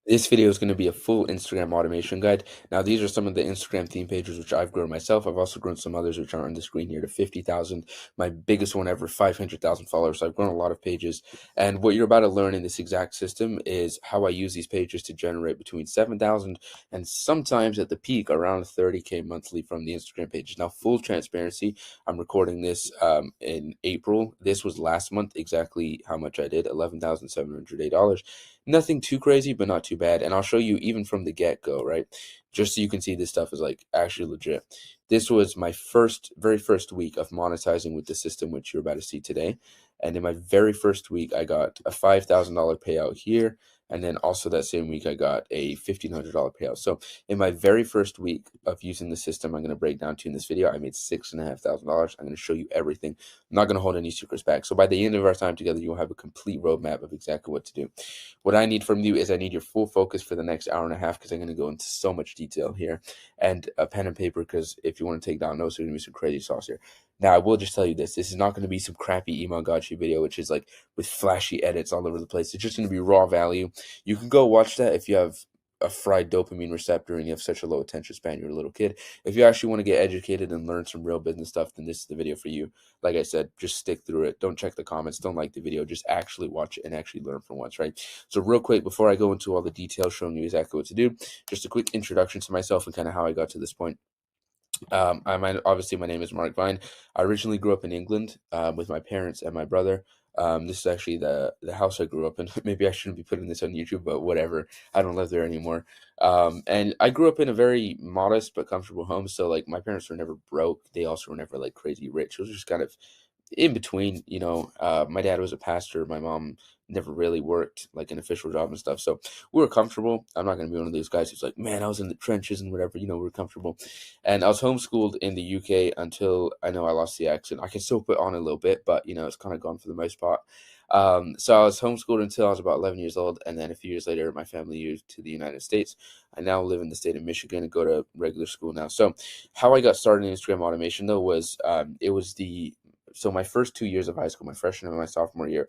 This video is going to be a full Instagram automation guide. Now, these are some of the Instagram theme pages which I've grown myself. I've also grown some others which are on the screen here to 50,000. My biggest one ever, 500,000 followers. So I've grown a lot of pages. And what you're about to learn in this exact system is how I use these pages to generate between 7,000 and sometimes at the peak around 30K monthly from the Instagram pages. Now, full transparency, I'm recording this in April. This was last month, exactly how much I did, $11,708. Nothing too crazy, but not too bad. And I'll show you even from the get-go, right? Just so you can see this stuff is like actually legit. This was my very first week of monetizing with the system, which you're about to see today. And in my very first week, I got a $5,000 payout here. And then also that same week, I got a $1,500 payout. So in my very first week of using the system, I'm going to break down to you in this video. I made $6,500. I'm going to show you everything. I'm not going to hold any secrets back. So by the end of our time together, you'll have a complete roadmap of exactly what to do. What I need from you is I need your full focus for the next hour and a half because I'm going to go into so much detail here, and a pen and paper because if you want to take down notes, there's going to be some crazy sauce here. Now, I will just tell you this. This is not going to be some crappy email gotcha video, which is like with flashy edits all over the place. It's just going to be raw value. You can go watch that if you have a fried dopamine receptor and you have such a low attention span, you're a little kid. If you actually want to get educated and learn some real business stuff, then this is the video for you. Like I said, just stick through it. Don't check the comments. Don't like the video. Just actually watch it and actually learn from once, right? So real quick, before I go into all the details showing you exactly what to do, just a quick introduction to myself and kind of how I got to this point. Obviously, my name is Mark Vine. I originally grew up in England with my parents and my brother. This is actually the house I grew up in. Maybe I shouldn't be putting this on YouTube, but whatever. I don't live there anymore. And I grew up in a very modest but comfortable home. So like my parents were never broke. They also were never like crazy rich. It was just kind of in between, my dad was a pastor. My mom never really worked like an official job and stuff. So we were comfortable. I'm not going to be one of those guys who's like, man, I was in the trenches and whatever, we're comfortable. And I was homeschooled in the UK until I know I lost the accent. I can still put on a little bit, but it's kind of gone for the most part. So I was homeschooled until I was about 11 years old. And then a few years later, my family moved to the United States. I now live in the state of Michigan and go to regular school now. So how I got started in Instagram automation though was, so my first 2 years of high school, my freshman and my sophomore year,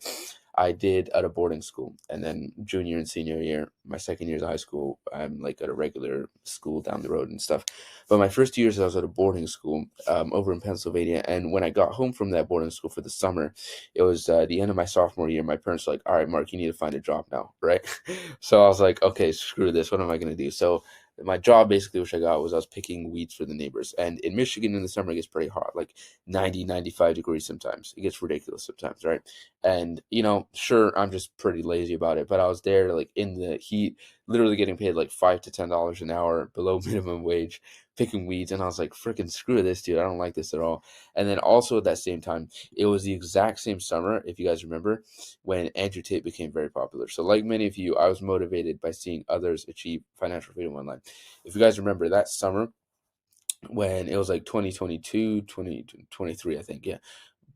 I did at a boarding school. And then junior and senior year, my second years of high school, I'm like at a regular school down the road and stuff. But my first 2 years, I was at a boarding school over in Pennsylvania. And when I got home from that boarding school for the summer, it was the end of my sophomore year. My parents were like, all right, Mark, you need to find a job now, right? So I was like, okay, screw this. What am I going to do? So my job basically, which I got, was I was picking weeds for the neighbors. And in Michigan in the summer, it gets pretty hot, like 90, 95 degrees sometimes. It gets ridiculous sometimes, right? And, sure, I'm just pretty lazy about it, but I was there like in the heat, literally getting paid like $5 to $10 an hour below minimum wage, picking weeds. And I was like, freaking screw this, dude. I don't like this at all. And then also at that same time, it was the exact same summer, if you guys remember, when Andrew Tate became very popular. So like many of you, I was motivated by seeing others achieve financial freedom online. If you guys remember that summer when it was like 2022, 2023, I think, yeah.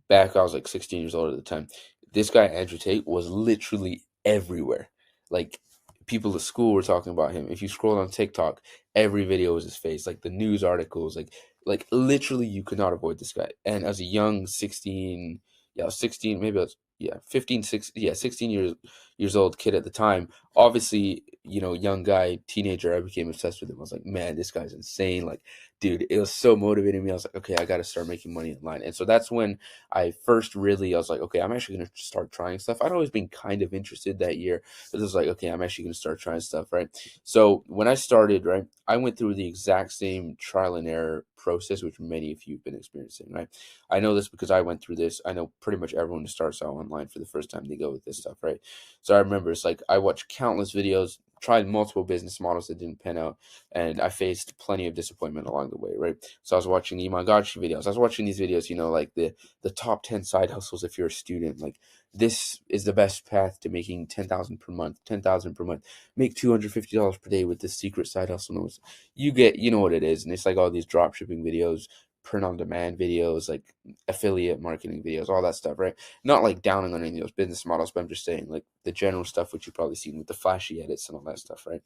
Back, I was like 16 years old at the time. This guy, Andrew Tate, was literally everywhere. Like, people at school were talking about him. If you scroll on TikTok, every video was his face. Like, the news articles, like literally, you could not avoid this guy. And as a young 16, yeah, I was 16, maybe I was, yeah, 15, 16, yeah, 16 years old kid at the time. Obviously, young guy, teenager, I became obsessed with him. I was like, man, this guy's insane. Like, dude, it was so motivating me. I was like, okay, I got to start making money online. And so that's when I was like, okay, I'm actually going to start trying stuff. I'd always been kind of interested that year, but it was like, okay, I'm actually going to start trying stuff, right? So when I started, right, I went through the exact same trial and error process, which many of you have been experiencing, right? I know this because I went through this. I know pretty much everyone who starts out online for the first time, they go with this stuff, right? So I remember it's like I watched countless videos, tried multiple business models that didn't pan out, and I faced plenty of disappointment along the way, right? So I was watching Imagachi videos. I was watching these videos, like the top 10 side hustles if you're a student. Like, this is the best path to making 10,000 per month, 10,000 per month. Make $250 per day with this secret side hustle. You know what it is. And it's like all these drop shipping videos, print on demand videos, like affiliate marketing videos, all that stuff, right? Not like downing on any of those business models, but I'm just saying like the general stuff which you've probably seen with the flashy edits and all that stuff, right?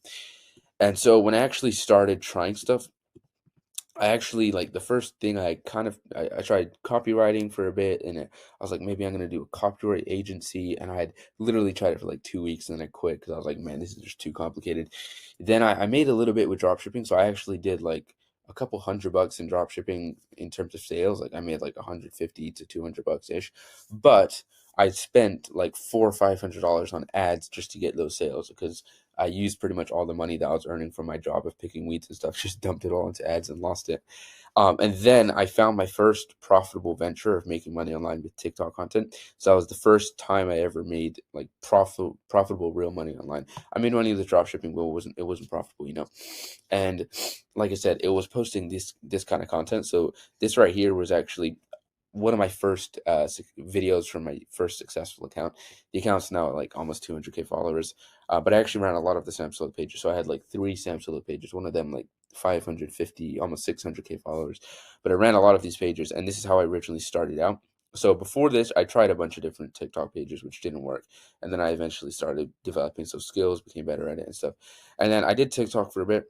And so when I actually started trying stuff, I actually like the first thing I tried copywriting for a bit, and I was like, maybe I'm gonna do a copyright agency, and I had literally tried it for like 2 weeks, and then I quit because I was like, man, this is just too complicated. Then I made a little bit with drop shipping, so I actually did like a couple $100 in drop shipping in terms of sales. Like I made like 150 to $200 ish, but I spent like $400 or $500 on ads just to get those sales because I used pretty much all the money that I was earning from my job of picking weeds and stuff, just dumped it all into ads and lost it. And then I found my first profitable venture of making money online with TikTok content. So that was the first time I ever made like profitable real money online. I made money with drop shipping, but it wasn't profitable, you know. And like I said, it was posting this kind of content. So this right here was actually one of my first videos from my first successful account. The account's now at like almost 200K followers, but I actually ran a lot of the Sam Solo pages. So I had like three Sam Solo pages, one of them like 550, almost 600K followers. But I ran a lot of these pages, and this is how I originally started out. So before this, I tried a bunch of different TikTok pages, which didn't work. And then I eventually started developing some skills, became better at it and stuff. And then I did TikTok for a bit.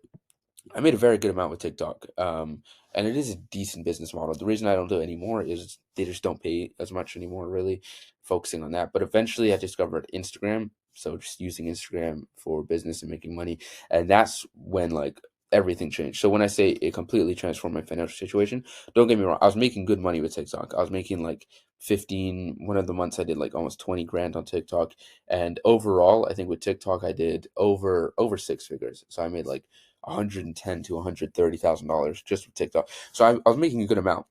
I made a very good amount with TikTok, and it is a decent business model. The reason I don't do it anymore is they just don't pay as much anymore, really, focusing on that. But eventually, I discovered Instagram, so just using Instagram for business and making money, and that's when like everything changed. So when I say it completely transformed my financial situation, don't get me wrong, I was making good money with TikTok. I was making like 15. One of the months I did like almost 20 grand on TikTok, and overall, I think with TikTok I did over six figures. So I made like 110 to $130,000 just with TikTok. So I was making a good amount.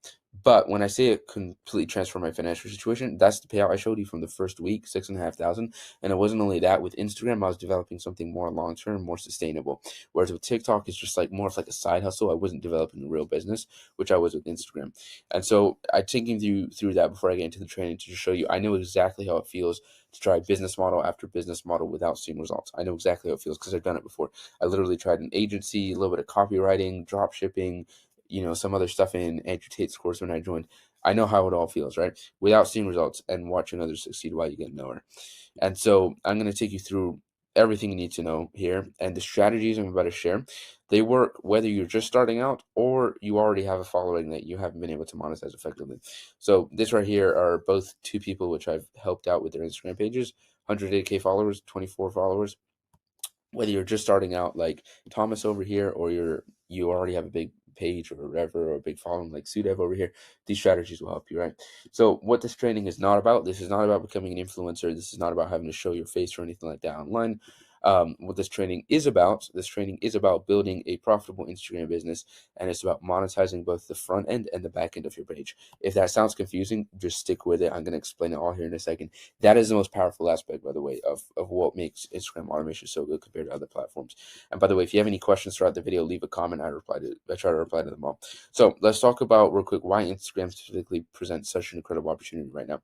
But when I say it completely transformed my financial situation, that's the payout I showed you from the first week, 6,500. And it wasn't only that. With Instagram, I was developing something more long term, more sustainable. Whereas with TikTok, it's just like more of like a side hustle. I wasn't developing a real business, which I was with Instagram. And so I taking you through that before I get into the training to just show you I know exactly how it feels to try business model after business model without seeing results. I know exactly how it feels because I've done it before. I literally tried an agency, a little bit of copywriting, drop shipping, some other stuff in Andrew Tate's course when I joined. I know how it all feels, right? Without seeing results and watching others succeed while you get nowhere. And so I'm going to take you through everything you need to know here. And the strategies I'm about to share, they work whether you're just starting out or you already have a following that you haven't been able to monetize effectively. So this right here are both two people which I've helped out with their Instagram pages, 108K followers, 24 followers. Whether you're just starting out like Thomas over here, or you already have a big page or whatever, or a big following like Sudev over here, these strategies will help you, right? So what this training is not about, this is not about becoming an influencer. This is not about having to show your face or anything like that online. What this training is about building a profitable Instagram business, and it's about monetizing both the front end and the back end of your page. If that sounds confusing, just stick with it. I'm going to explain it all here in a second. That is the most powerful aspect, by the way, of what makes Instagram automation so good compared to other platforms. And by the way, if you have any questions throughout the video, leave a comment. I try to reply to them all. So let's talk about real quick why Instagram specifically presents such an incredible opportunity right now.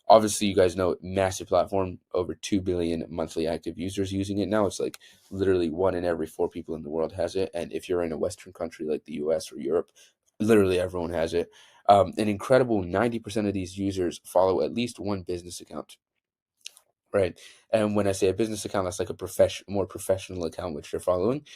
Obviously, you guys know, massive platform, over 2 billion monthly active users using it now. It's like literally one in every four people in the world has it. And if you're in a Western country like the US or Europe, literally everyone has it. An incredible 90% of these users follow at least one business account. Right. And when I say a business account, that's like a more professional account which they're following.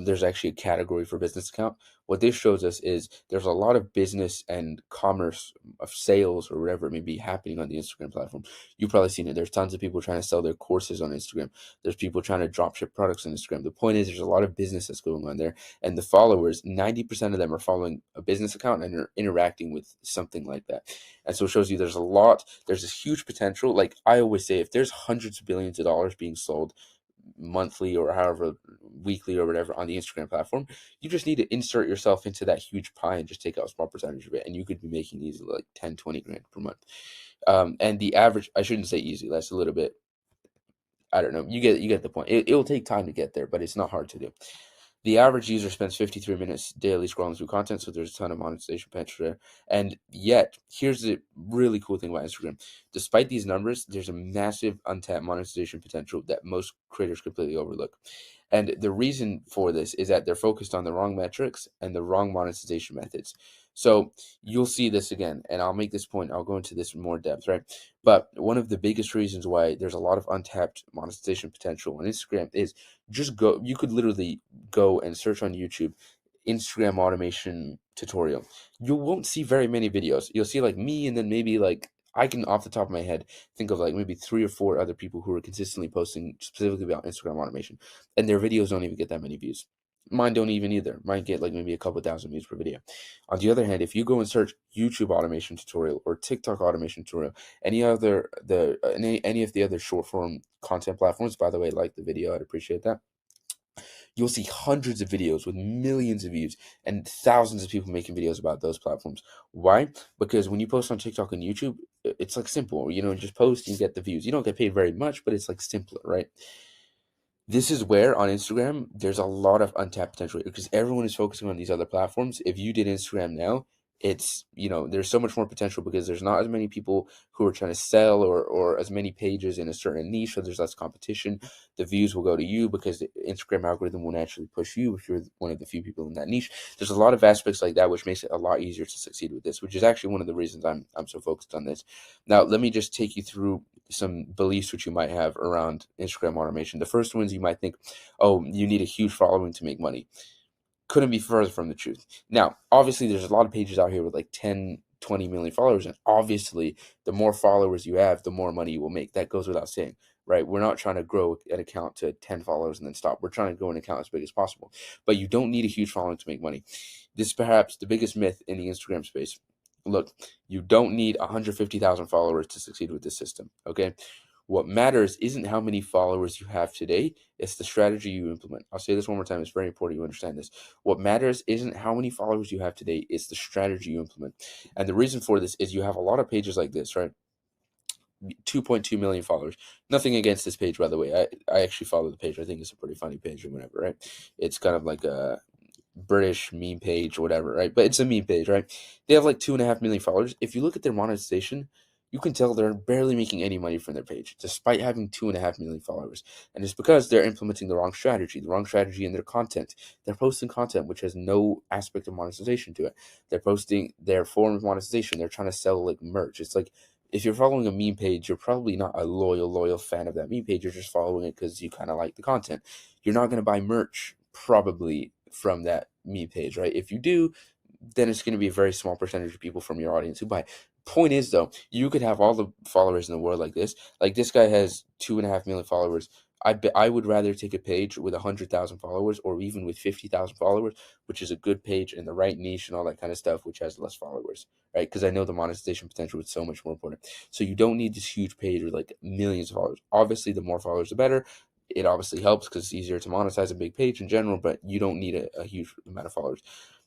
There's actually a category for business account. What this shows us is there's a lot of business and commerce of sales or whatever it may be happening on the Instagram platform. You've probably seen it. There's tons of people trying to sell their courses on Instagram. There's people trying to drop ship products on Instagram. The point is there's a lot of business that's going on there. And the followers, 90% of them are following a business account and are interacting with something like that. And so it shows you there's this huge potential. Like I always say, if there's hundreds of billions of dollars being sold monthly or however weekly or whatever on the Instagram platform, you just need to insert yourself into that huge pie and just take out a small percentage of it. And you could be making easily like 10, 20 grand per month. And the average, I shouldn't say easy, that's a little bit, I don't know. You get the point. It'll take time to get there, but it's not hard to do. The average user spends 53 minutes daily scrolling through content, so there's a ton of monetization potential there. And yet, here's the really cool thing about Instagram. Despite these numbers, there's a massive untapped monetization potential that most creators completely overlook. And the reason for this is that they're focused on the wrong metrics and the wrong monetization methods. So you'll see this again, and I'll make this point. I'll go into this in more depth, right? But one of the biggest reasons why there's a lot of untapped monetization potential on Instagram is you could literally go and search on YouTube. Instagram automation tutorial, you won't see very many videos. You'll see like me, and then maybe like I can off the top of my head think of like maybe 3 or 4 other people who are consistently posting specifically about Instagram automation, and their videos don't even get that many views. Mine don't even either. Mine get like maybe a couple thousand views per video. On the other hand, if you go and search YouTube automation tutorial or TikTok automation tutorial, any of the other short form content platforms, by the way, like the video, I'd appreciate that. You'll see hundreds of videos with millions of views and thousands of people making videos about those platforms. Why? Because when you post on TikTok and YouTube, it's like simple. Just post and you get the views. You don't get paid very much, but it's like simpler, right? This is where on Instagram there's a lot of untapped potential because everyone is focusing on these other platforms. If you did Instagram now, it's there's so much more potential because there's not as many people who are trying to sell or as many pages in a certain niche, so there's less competition. The views will go to you because the Instagram algorithm will naturally push you if you're one of the few people in that niche. There's a lot of aspects like that which makes it a lot easier to succeed with this, which is actually one of the reasons I'm so focused on this. Now let me just take you through some beliefs which you might have around Instagram automation. The first ones you might think, oh, you need a huge following to make money. Couldn't be further from the truth. Now, obviously, there's a lot of pages out here with like 10, 20 million followers, and obviously, the more followers you have, the more money you will make. That goes without saying, right? We're not trying to grow an account to 10 followers and then stop. We're trying to grow an account as big as possible, but you don't need a huge following to make money. This is perhaps the biggest myth in the Instagram space. Look, you don't need 150,000 followers to succeed with this system, okay? What matters isn't how many followers you have today, it's the strategy you implement. I'll say this one more time, it's very important you understand this. What matters isn't how many followers you have today, it's the strategy you implement. And the reason for this is you have a lot of pages like this, right? 2.2 million followers. Nothing against this page, by the way. I actually follow the page. I think it's a pretty funny page or whatever, right? It's kind of like a British meme page or whatever, right? But it's a meme page, right? They have like 2.5 million followers. If you look at their monetization, you can tell they're barely making any money from their page, despite having 2.5 million followers. And it's because they're implementing the wrong strategy in their content. They're posting content which has no aspect of monetization to it. They're posting their form of monetization. They're trying to sell like merch. It's like if you're following a meme page, you're probably not a loyal fan of that meme page. You're just following it because you kind of like the content. You're not going to buy merch probably from that meme page, right? If you do, then it's going to be a very small percentage of people from your audience who buy. Point is, though, you could have all the followers in the world like this. Like this guy has 2.5 million followers. I would rather take a page with 100,000 followers or even with 50,000 followers, which is a good page in the right niche and all that kind of stuff, which has less followers, right? Because I know the monetization potential is so much more important. So you don't need this huge page with like millions of followers. Obviously, the more followers, the better. It obviously helps because it's easier to monetize a big page in general, but you don't need a huge amount of followers.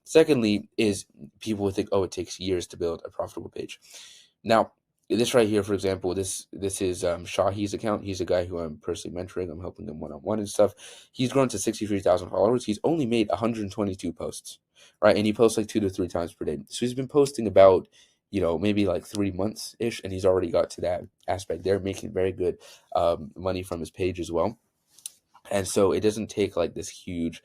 Secondly, is people would think, oh, it takes years to build a profitable page. Now, this right here, for example, this is Shahi's account. He's a guy who I'm personally mentoring. I'm helping him one-on-one and stuff. He's grown to 63,000 followers. He's only made 122 posts, right? And he posts like 2 to 3 times per day. So he's been posting about, maybe like 3 months ish, and he's already got to that aspect there, making very good money from his page as well. And so it doesn't take like this huge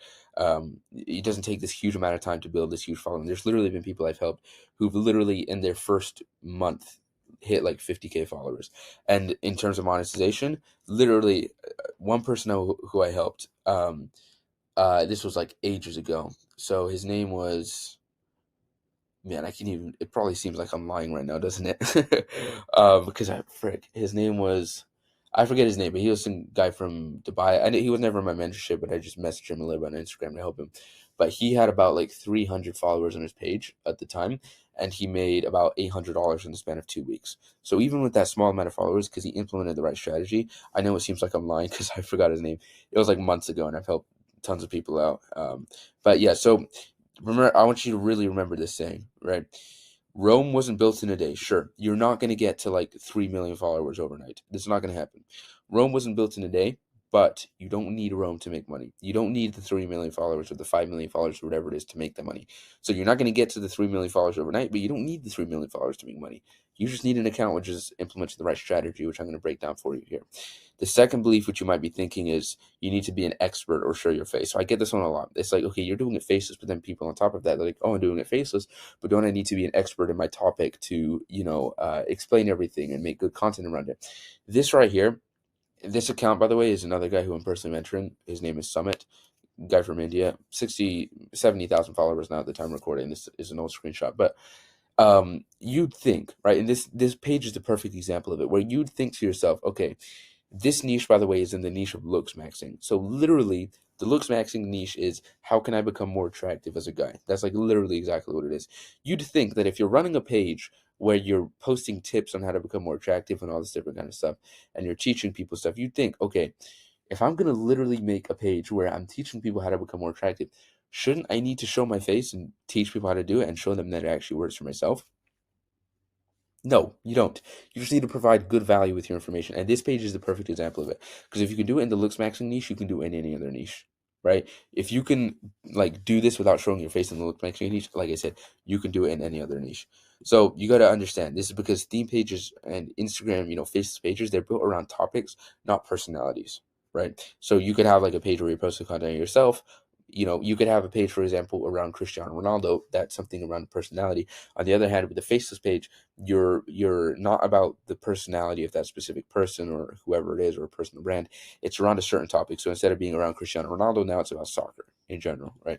it doesn't take this huge amount of time to build this huge following. There's literally been people I've helped who've literally in their first month hit like 50K followers. And in terms of monetization, literally one person who I helped, this was like ages ago, so his name was, man, I can't even, it probably seems like I'm lying right now, doesn't it? Because his name was, I forget his name, but he was some guy from Dubai. He was never in my mentorship, but I just messaged him a little bit on Instagram to help him. But he had about like 300 followers on his page at the time, and he made about $800 in the span of 2 weeks. So even with that small amount of followers, because he implemented the right strategy, I know it seems like I'm lying because I forgot his name. It was like months ago, and I've helped tons of people out. But yeah, so remember, I want you to really remember this saying, right? Rome wasn't built in a day. Sure, you're not going to get to like 3 million followers overnight. This is not going to happen. Rome wasn't built in a day, but you don't need Rome to make money. You don't need the 3 million followers or the 5 million followers or whatever it is to make the money. So you're not going to get to the 3 million followers overnight, but you don't need the 3 million followers to make money. You just need an account which is implementing the right strategy, which I'm going to break down for you here. The second belief, which you might be thinking, is you need to be an expert or show your face. So I get this one a lot. It's like, okay, you're doing it faceless, but then people on top of that, they're like, oh, I'm doing it faceless, but don't I need to be an expert in my topic to, explain everything and make good content around it? This right here, this account, by the way, is another guy who I'm personally mentoring. His name is Summit. guy from India, 70,000 followers now at the time recording. This is an old screenshot, but you'd think, right? And this page is the perfect example of it, where you'd think to yourself, okay, this niche, by the way, is in the niche of looks maxing. So literally, the looks maxing niche is how can I become more attractive as a guy? That's like literally exactly what it is. You'd think that if you're running a page where you're posting tips on how to become more attractive and all this different kind of stuff, and you're teaching people stuff, you'd think, okay, if I'm gonna literally make a page where I'm teaching people how to become more attractive, shouldn't I need to show my face and teach people how to do it and show them that it actually works for myself? No, you don't. You just need to provide good value with your information. And this page is the perfect example of it. Because if you can do it in the looks maxing niche, you can do it in any other niche, right? If you can like do this without showing your face in the looks maxing niche, like I said, you can do it in any other niche. So you got to understand this is because theme pages and Instagram, face pages, they're built around topics, not personalities, right? So you could have like a page where you post the content yourself. You could have a page, for example, around Cristiano Ronaldo. That's something around personality. On the other hand, with the faceless page, you're not about the personality of that specific person or whoever it is or a personal brand. It's around a certain topic. So instead of being around Cristiano Ronaldo, now it's about soccer in general, right?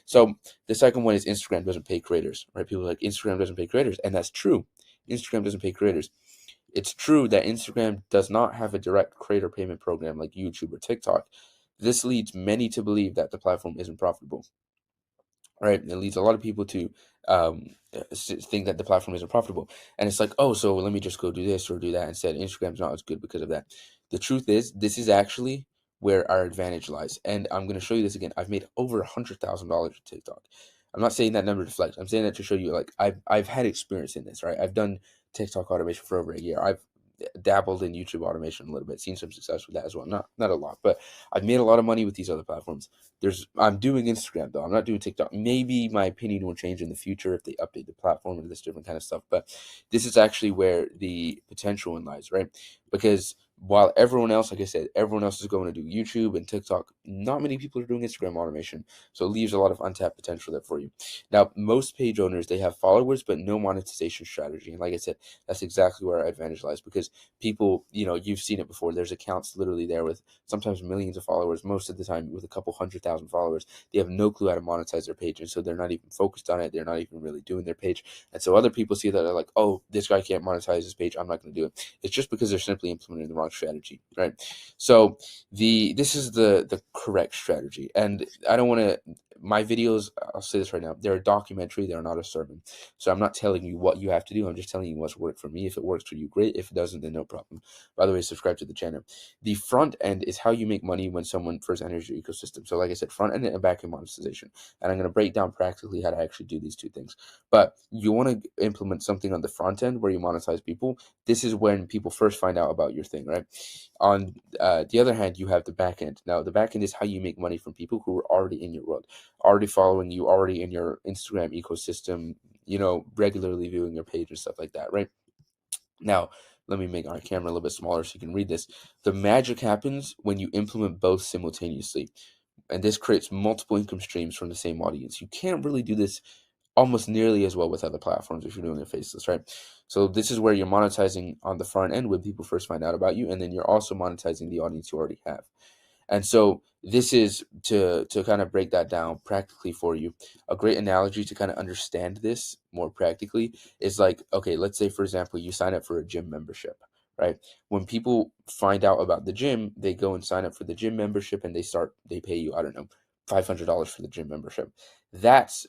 So the second one is Instagram doesn't pay creators, right? People are like Instagram doesn't pay creators, and that's true. Instagram doesn't pay creators. It's true that Instagram does not have a direct creator payment program like YouTube or TikTok. This leads many to believe that the platform isn't profitable, right? It leads a lot of people to think that the platform isn't profitable. And it's like, oh, so let me just go do this or do that instead. Instagram's not as good because of that. The truth is, this is actually where our advantage lies. And I'm going to show you this again. I've made over $100,000 with TikTok. I'm not saying that number to flex. I'm saying that to show you, like, I've had experience in this, right? I've done TikTok automation for over a year. I've dabbled in YouTube automation a little bit, seen some success with that as well. Not a lot, but I've made a lot of money with these other platforms. I'm doing Instagram though. I'm not doing TikTok. Maybe my opinion will change in the future if they update the platform and this different kind of stuff. But this is actually where the potential in lies, right? Because while everyone else, like I said, everyone else is going to do YouTube and TikTok, not many people are doing Instagram automation. So it leaves a lot of untapped potential there for you. Now, most page owners, they have followers, but no monetization strategy. And like I said, that's exactly where our advantage lies because people, you've seen it before. There's accounts literally there with sometimes millions of followers, most of the time with a couple 100,000 followers. They have no clue how to monetize their page. And so they're not even focused on it. They're not even really doing their page. And so other people see that they're like, oh, this guy can't monetize his page. I'm not going to do it. It's just because they're simply implementing the wrong strategy, right? So this is the correct strategy. And I don't want to, my videos, I'll say this right now, they're a documentary, they're not a sermon. So I'm not telling you what you have to do. I'm just telling you what's worked for me. If it works for you, great. If it doesn't, then no problem. By the way, subscribe to the channel. The front end is how you make money when someone first enters your ecosystem. So like I said, front end and back end monetization. And I'm going to break down practically how to actually do these two things. But you want to implement something on the front end where you monetize people. This is when people first find out about your thing, right? On the other hand, you have the back end. Now, the back end is how you make money from people who are already in your world, already following you, already in your Instagram ecosystem, regularly viewing your page and stuff like that, right? Now, let me make our camera a little bit smaller so you can read this. The magic happens when you implement both simultaneously. And this creates multiple income streams from the same audience. You can't really do this almost nearly as well with other platforms if you're doing it faceless, right? So this is where you're monetizing on the front end when people first find out about you, and then you're also monetizing the audience you already have. And so this is to kind of break that down practically for you. A great analogy to kind of understand this more practically is like, okay, let's say, for example, you sign up for a gym membership, right? When people find out about the gym, they go and sign up for the gym membership and they pay you, I don't know, $500 for the gym membership. That's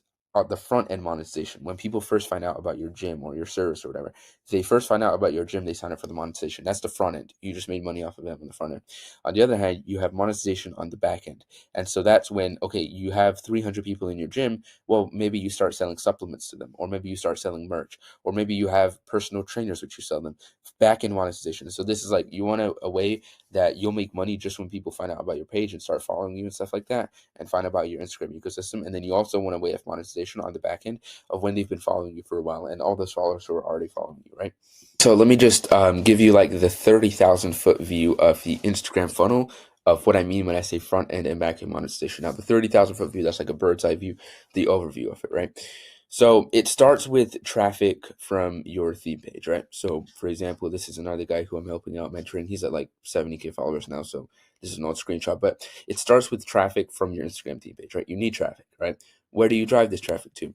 the front end monetization. When people first find out about your gym or your service or whatever, they first find out about your gym, they sign up for the monetization. That's the front end. You just made money off of them on the front end. On the other hand, you have monetization on the back end. And so that's when, okay, you have 300 people in your gym. Well, maybe you start selling supplements to them, or maybe you start selling merch, or maybe you have personal trainers which you sell them. Back end monetization. So this is like, you want a way that you'll make money just when people find out about your page and start following you and stuff like that, and find out about your Instagram ecosystem. And then you also want a way of monetization on the back end of when they've been following you for a while and all those followers who are already following you, right? So let me just give you like the 30,000 foot view of the Instagram funnel of what I mean when I say front end and back end monetization. Now, the 30,000 foot view, that's like a bird's eye view, the overview of it, right? So it starts with traffic from your theme page, right? So for example, this is another guy who I'm helping out, mentoring. He's at like 70K followers now. So This is an old screenshot, but it starts with traffic from your Instagram theme page, right? You need traffic, right? Where do you drive this traffic to?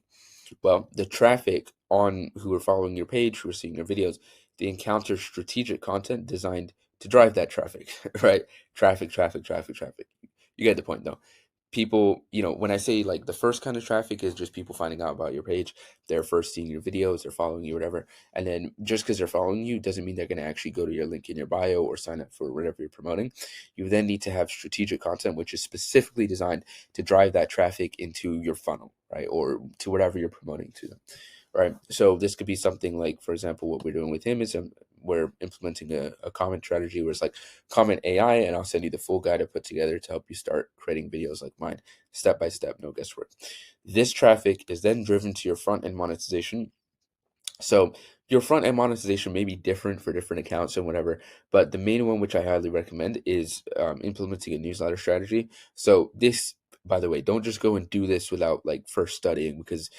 Well, the traffic on who are following your page, who are seeing your videos, they encounter strategic content designed to drive that traffic, right? Traffic, traffic, traffic, traffic. You get the point, though. People, when I say like the first kind of traffic is just people finding out about your page, they're first seeing your videos, they're following you, whatever. And then just because they're following you doesn't mean they're going to actually go to your link in your bio or sign up for whatever you're promoting. You then need to have strategic content, which is specifically designed to drive that traffic into your funnel, right? Or to whatever you're promoting to them. Right. So this could be something like, for example, what we're doing with him is we're implementing a comment strategy where it's like comment AI, and I'll send you the full guide I put together to help you start creating videos like mine, step by step, no guesswork. This traffic is then driven to your front end monetization. So your front end monetization may be different for different accounts and whatever, but the main one, which I highly recommend, is implementing a newsletter strategy. So this, by the way, don't just go and do this without like first studying, because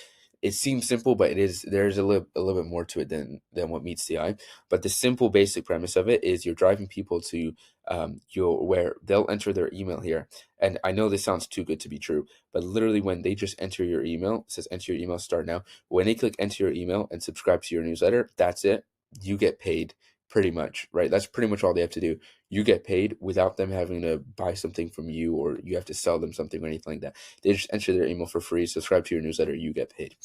it seems simple, but there's a little bit more to it than what meets the eye. But the simple basic premise of it is you're driving people to where they'll enter their email here. And I know this sounds too good to be true, but literally when they just enter your email, it says enter your email, start now. When they click enter your email and subscribe to your newsletter, that's it. You get paid pretty much, right? That's pretty much all they have to do. You get paid without them having to buy something from you, or you have to sell them something or anything like that. They just enter their email for free, subscribe to your newsletter, you get paid.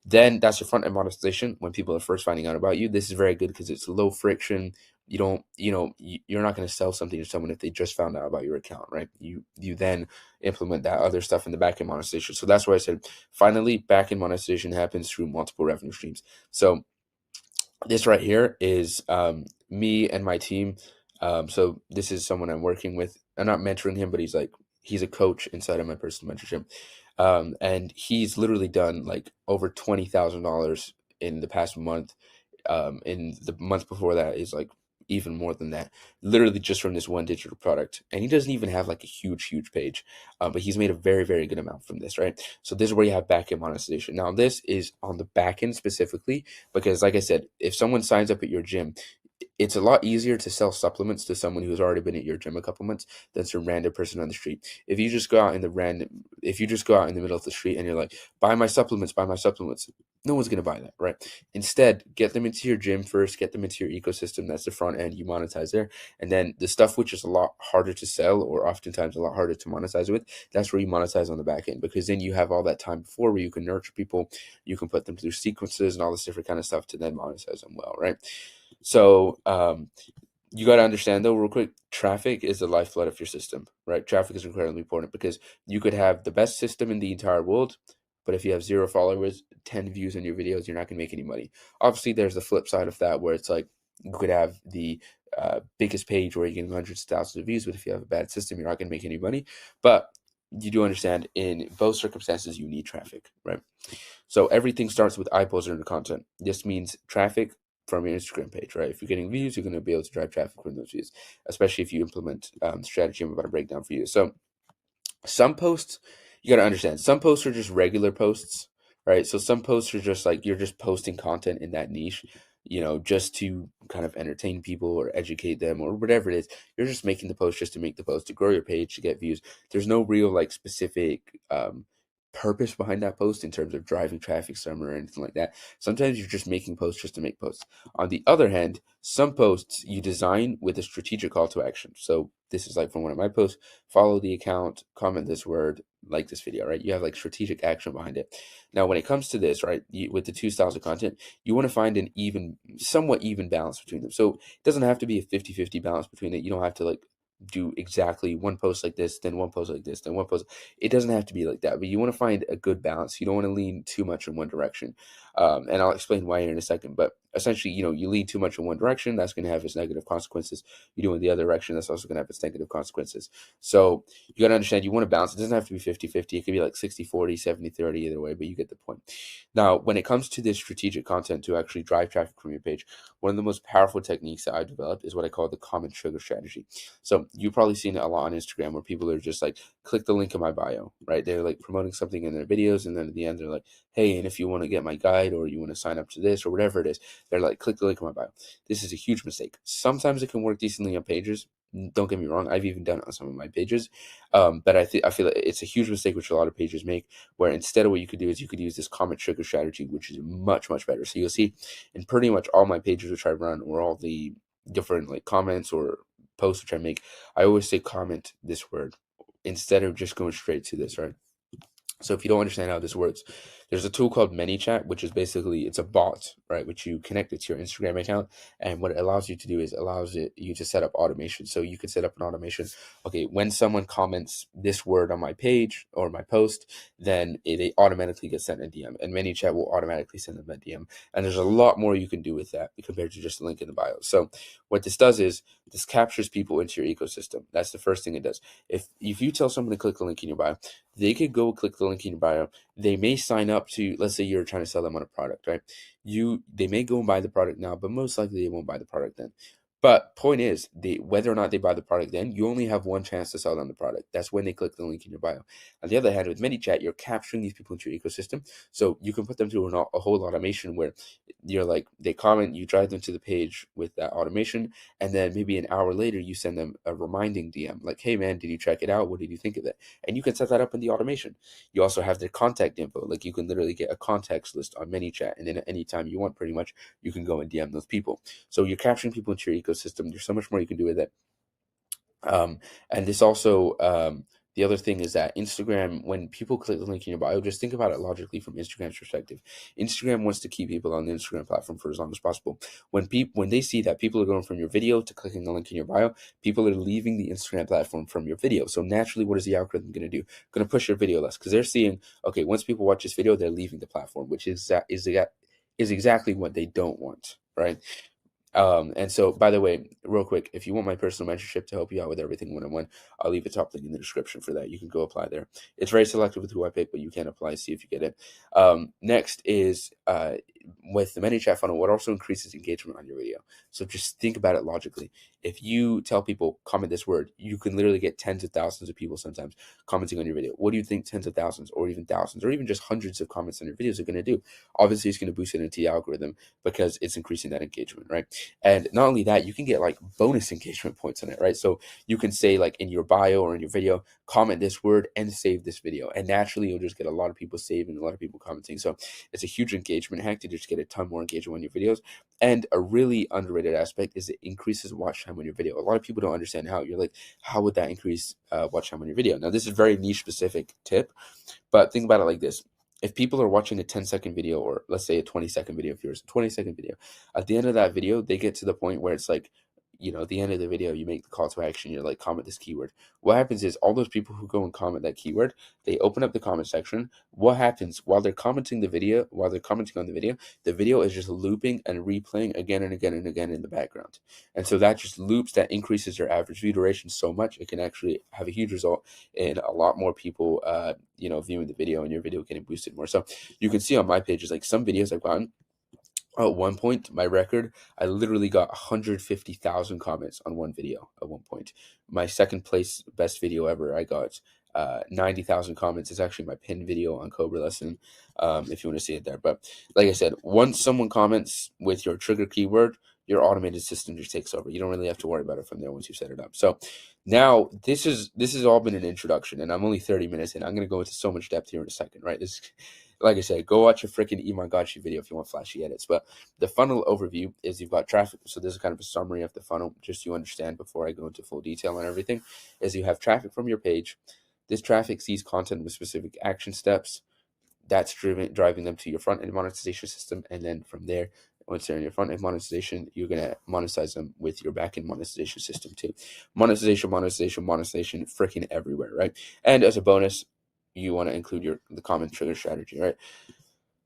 Then that's your front end monetization. When people are first finding out about you, this is very good because it's low friction. You don't, you're not going to sell something to someone if they just found out about your account, right? You then implement that other stuff in the back end monetization. So that's why I said, finally, back end monetization happens through multiple revenue streams. So this right here is me and my team. So this is someone I'm working with. I'm not mentoring him, but he's a coach inside of my personal mentorship. And he's literally done like over $20,000 in the past month. In the month before that is like even more than that, literally just from this one digital product. And he doesn't even have like a huge page, but he's made a very, very good amount from this, right? So this is where you have backend monetization. Now this is on the backend specifically, because like I said, if someone signs up at your gym, it's a lot easier to sell supplements to someone who's already been at your gym a couple months than some random person on the street. If you just go out in the middle of the street and you're like, buy my supplements, no one's gonna buy that, right? Instead, get them into your gym first, get them into your ecosystem. That's the front end. You monetize there, and then the stuff which is a lot harder to sell, or oftentimes a lot harder to monetize with, that's where you monetize on the back end, because then you have all that time before where you can nurture people, you can put them through sequences and all this different kind of stuff to then monetize them well, right? So you got to understand though, real quick, traffic is the lifeblood of your system, right? Traffic is incredibly important, because you could have the best system in the entire world, but if you have 0 followers, 10 views on your videos, you're not going to make any money. Obviously, there's the flip side of that, where it's like you could have the biggest page where you're getting hundreds of thousands of views, but if you have a bad system, you're not going to make any money. But you do understand, in both circumstances, you need traffic, right? So everything starts with eyeballs under content. This means traffic from your Instagram page, right? If you're getting views, you're going to be able to drive traffic from those views, especially if you implement the strategy I'm about to break down for you. So some posts, you got to understand, some posts are just regular posts, right? So some posts are just like, you're just posting content in that niche, just to kind of entertain people or educate them or whatever it is. You're just making the post just to make the post, to grow your page, to get views. There's no real like specific purpose behind that post in terms of driving traffic somewhere or anything like that. Sometimes you're just making posts just to make posts. On the other hand, some posts you design with a strategic call to action. So this is like from one of my posts: follow the account, comment this word, like this video, right? You have like strategic action behind it. Now, when it comes to this, right, with the two styles of content, you want to find an somewhat even balance between them. So it doesn't have to be a 50-50 balance between it. You don't have to like do exactly one post like this, then one post like this, then one post. It doesn't have to be like that, but you want to find a good balance. You don't want to lean too much in one direction. And I'll explain why here in a second. But essentially, you lean too much in one direction, that's going to have its negative consequences. You do in the other direction, that's also going to have its negative consequences. So you got to understand, you want to balance. It doesn't have to be 50-50. It could be like 60-40, 70-30, either way, but you get the point. Now, when it comes to this strategic content to actually drive traffic from your page, one of the most powerful techniques that I've developed is what I call the common trigger strategy. So you've probably seen it a lot on Instagram, where people are just like, click the link in my bio, right? They're like promoting something in their videos, and then at the end they're like, hey, and if you want to get my guide, or you want to sign up to this, or whatever it is, they're like, click the link in my bio. This is a huge mistake. Sometimes it can work decently on pages, Don't get me wrong, I've even done it on some of my pages, but I feel like it's a huge mistake which a lot of pages make, where instead of what you could do is you could use this comment trigger strategy, which is much better. So you'll see in pretty much all my pages which I run, or all the different like comments or posts which I make, I always say comment this word instead of just going straight to this, right? So if you don't understand how this works, there's a tool called ManyChat, which is basically, it's a bot, right? Which you connect it to your Instagram account, and what it allows you to do is you to set up automation. So you could set up an automation. Okay, when someone comments this word on my page or my post, then they automatically get sent a DM, and ManyChat will automatically send them that DM. And there's a lot more you can do with that compared to just a link in the bio. So what this does is this captures people into your ecosystem. That's the first thing it does. If you tell someone to click the link in your bio, they could go click the link in your bio. They may sign up to, let's say you're trying to sell them on a product, right? They may go and buy the product now, but most likely they won't buy the product then. But point is, whether or not they buy the product then, you only have one chance to sell them the product. That's when they click the link in your bio. On the other hand, with ManyChat, you're capturing these people into your ecosystem. So you can put them through a whole automation where you're like, they comment, you drive them to the page with that automation, and then maybe an hour later, you send them a reminding DM like, hey man, did you check it out? What did you think of it? And you can set that up in the automation. You also have their contact info. Like you can literally get a contacts list on ManyChat, and then at any time you want, pretty much, you can go and DM those people. So you're capturing people into your ecosystem. There's so much more you can do with it. And this also, the other thing is that Instagram, when people click the link in your bio, just think about it logically from Instagram's perspective. Instagram wants to keep people on the Instagram platform for as long as possible. When they see that people are going from your video to clicking the link in your bio, people are leaving the Instagram platform from your video. So naturally, what is the algorithm going to do? Going to push your video less, because they're seeing, okay, once people watch this video, they're leaving the platform, which is exactly what they don't want, right? And so, by the way, real quick, if you want my personal mentorship to help you out with everything one-on-one, I'll leave a top link in the description for that. You can go apply there. It's very selective with who I pick, but you can apply, see if you get it. Next is with the ManyChat funnel, what also increases engagement on your video. So just think about it logically. If you tell people, comment this word, you can literally get tens of thousands of people sometimes commenting on your video. What do you think tens of thousands or even thousands or even just hundreds of comments on your videos are going to do? Obviously, it's going to boost it into the algorithm because it's increasing that engagement, right? And not only that, you can get like bonus engagement points on it, right? So you can say like in your bio or in your video, comment this word and save this video. And naturally, you'll just get a lot of people saving, a lot of people commenting. So it's a huge engagement hack to just get a ton more engagement on your videos. And a really underrated aspect is it increases watch time on your video. A lot of people don't understand how. You're like, how would that increase watch time on your video? Now, this is a very niche specific tip, but think about it like this. If people are watching a 10-second video, or let's say a 20-second video, if yours, a 20-second video, at the end of that video, they get to the point where it's like, at the end of the video, you make the call to action, you're like, comment this keyword. What happens is all those people who go and comment that keyword, they open up the comment section. What happens while they're commenting on the video is just looping and replaying again and again and again in the background. And so that just loops, that increases your average view duration so much, it can actually have a huge result in a lot more people, viewing the video and your video getting boosted more. So you can see on my pages, like some videos I've gotten, at one point, my record, I literally got 150,000 comments on one video at one point. My second place best video ever, I got 90,000 comments. It's actually my pinned video on Cobra Lesson, if you want to see it there. But like I said, once someone comments with your trigger keyword, your automated system just takes over. You don't really have to worry about it from there once you set it up. So now this has all been an introduction, and I'm only 30 minutes in. I'm going to go into so much depth here in a second, right? Like I said, go watch a freaking Imangachi video if you want flashy edits. But the funnel overview is you've got traffic. So this is kind of a summary of the funnel, just so you understand before I go into full detail on everything, is you have traffic from your page. This traffic sees content with specific action steps. That's driving them to your front-end monetization system. And then from there, once they're in your front-end monetization, you're going to monetize them with your back-end monetization system too. Monetization, freaking everywhere, right? And as a bonus, you want to include the comment trigger strategy, right?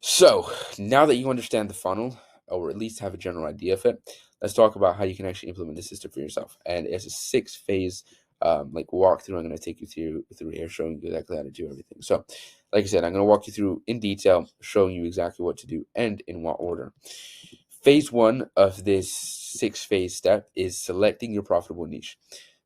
So now that you understand the funnel, or at least have a general idea of it, let's talk about how you can actually implement the system for yourself. And it's a 6-phase walkthrough. I'm going to take you through here, showing you exactly how to do everything. So like I said, I'm going to walk you through in detail, showing you exactly what to do and in what order. Phase 1 of this 6-phase step is selecting your profitable niche.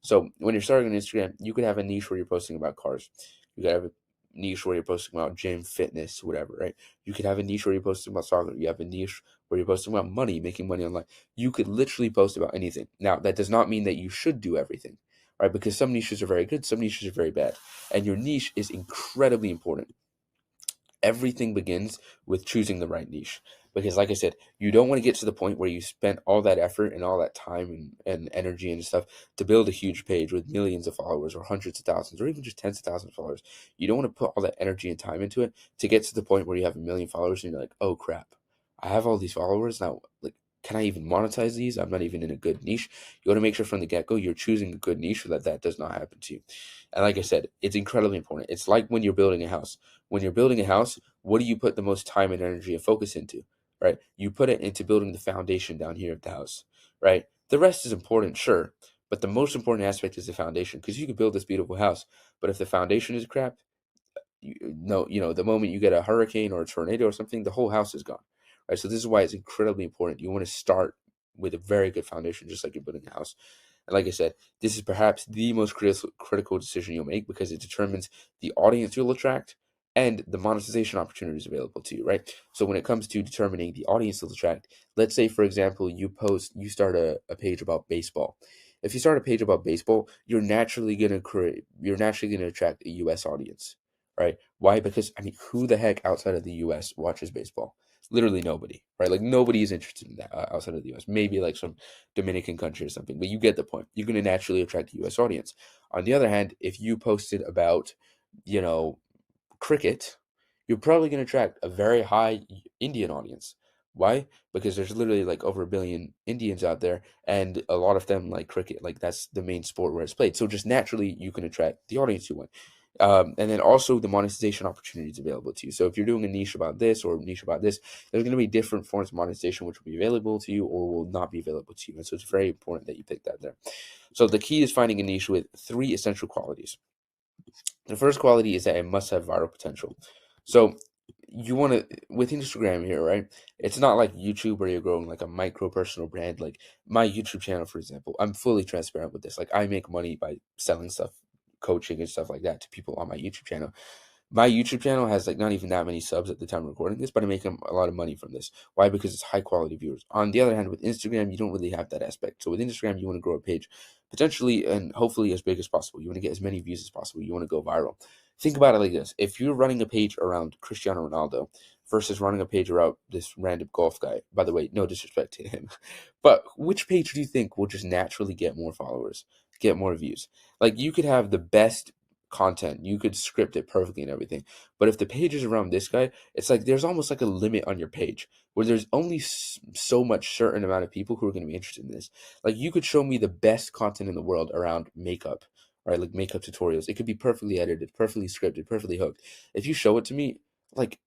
So when you're starting on Instagram, you could have a niche where you're posting about cars. You could have niche where you're posting about gym, fitness, whatever, right? You could have a niche where you're posting about soccer. You have a niche where you're posting about money, making money online. You could literally post about anything. Now, that does not mean that you should do everything, right? Because some niches are very good, some niches are very bad. And your niche is incredibly important. Everything begins with choosing the right niche. Because, like I said, you don't want to get to the point where you spent all that effort and all that time and energy and stuff to build a huge page with millions of followers or hundreds of thousands or even just tens of thousands of followers. You don't want to put all that energy and time into it to get to the point where you have a million followers and you're like, oh crap, I have all these followers now. Like, can I even monetize these? I'm not even in a good niche. You want to make sure from the get go you're choosing a good niche so that that does not happen to you. And like I said, it's incredibly important. It's like when you're building a house. When you're building a house, what do you put the most time and energy and focus into? Right? You put it into building the foundation down here of the house, right? The rest is important, sure, but the most important aspect is the foundation, because you can build this beautiful house, but if the foundation is crap, the moment you get a hurricane or a tornado or something, the whole house is gone, right? So this is why it's incredibly important. You want to start with a very good foundation, just like you're building a house. And like I said, this is perhaps the most critical decision you'll make, because it determines the audience you'll attract and the monetization opportunities available to you, right? So when it comes to determining the audience you'll attract, let's say, for example, you start a page about baseball. If you start a page about baseball, you're naturally gonna attract a US audience, right? Why? Because I mean, who the heck outside of the US watches baseball? Literally nobody, right? Like, nobody is interested in that outside of the US. Maybe like some Dominican country or something, but you get the point. You're going to naturally attract the US audience. On the other hand, if you posted about, you know, cricket, you're probably going to attract a very high Indian audience. Why? Because there's literally like over 1 billion Indians out there, and a lot of them like cricket. Like, that's the main sport where it's played. So just naturally, you can attract the audience you want. And then also the monetization opportunities available to you. So if you're doing a niche about this or a niche about this, there's going to be different forms of monetization which will be available to you or will not be available to you. And so it's very important that you pick that there. So the key is finding a niche with 3 essential qualities. The first quality is that it must have viral potential. So you want to, with Instagram here, right? It's not like YouTube where you're growing like a micro personal brand. Like my YouTube channel, for example, I'm fully transparent with this. Like, I make money by selling stuff, coaching and stuff like that to people on my YouTube channel. My YouTube channel has like not even that many subs at the time of recording this, but I'm making a lot of money from this. Why? Because it's high quality viewers. On the other hand, with Instagram, you don't really have that aspect. So with Instagram, you want to grow a page potentially and hopefully as big as possible. You want to get as many views as possible. You want to go viral. Think about it like this. If you're running a page around Cristiano Ronaldo versus running a page around this random golf guy, by the way, no disrespect to him, but which page do you think will just naturally get more followers, get more views? Like, you could have the best content, you could script it perfectly and everything, but if the page is around this guy, it's like there's almost like a limit on your page where there's only so much certain amount of people who are going to be interested in this. Like, you could show me the best content in the world around makeup, right? Like makeup tutorials. It could be perfectly edited, perfectly scripted, perfectly hooked. If you show it to me, like,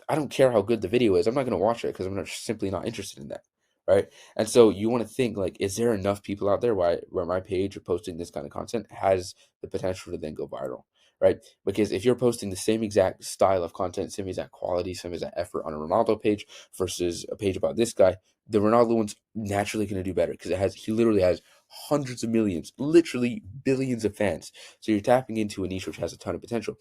I don't care how good the video is, I'm not going to watch it because I'm not, simply not interested in that, right? And so you want to think, like, is there enough people out there where my page or posting this kind of content has the potential to then go viral, right? Because if you're posting the same exact style of content, same exact quality, same exact effort on a Ronaldo page versus a page about this guy, the Ronaldo one's naturally going to do better because he literally has hundreds of millions, literally billions of fans. So you're tapping into a niche which has a ton of potential.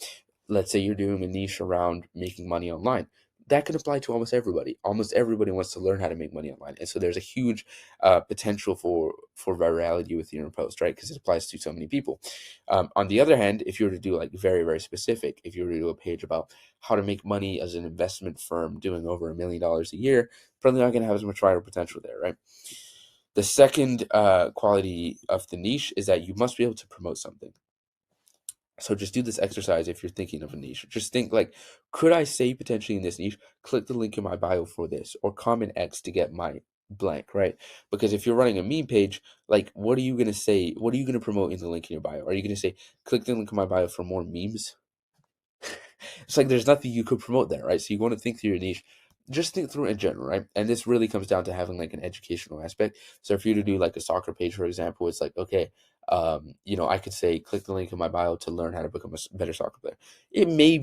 Let's say you're doing a niche around making money online. That can apply to almost everybody. Almost everybody wants to learn how to make money online, and so there's a huge potential for virality with your post, right? Because it applies to so many people. On the other hand, if you were to do like very, very specific, if you were to do a page about how to make money as an investment firm doing over $1 million a year, probably not going to have as much viral potential there, right? The second quality of the niche is that you must be able to promote something. So just do this exercise if you're thinking of a niche. Just think, like, could I say potentially in this niche, click the link in my bio for this, or comment X to get my blank, right? Because if you're running a meme page, like, what are you going to say? What are you going to promote in the link in your bio? Are you going to say, click the link in my bio for more memes? It's like there's nothing you could promote there, right? So you want to think through your niche. Just think through it in general, right? And this really comes down to having like an educational aspect. So if you were to do like a soccer page, for example, it's like, okay, I could say click the link in my bio to learn how to become a better soccer player. It may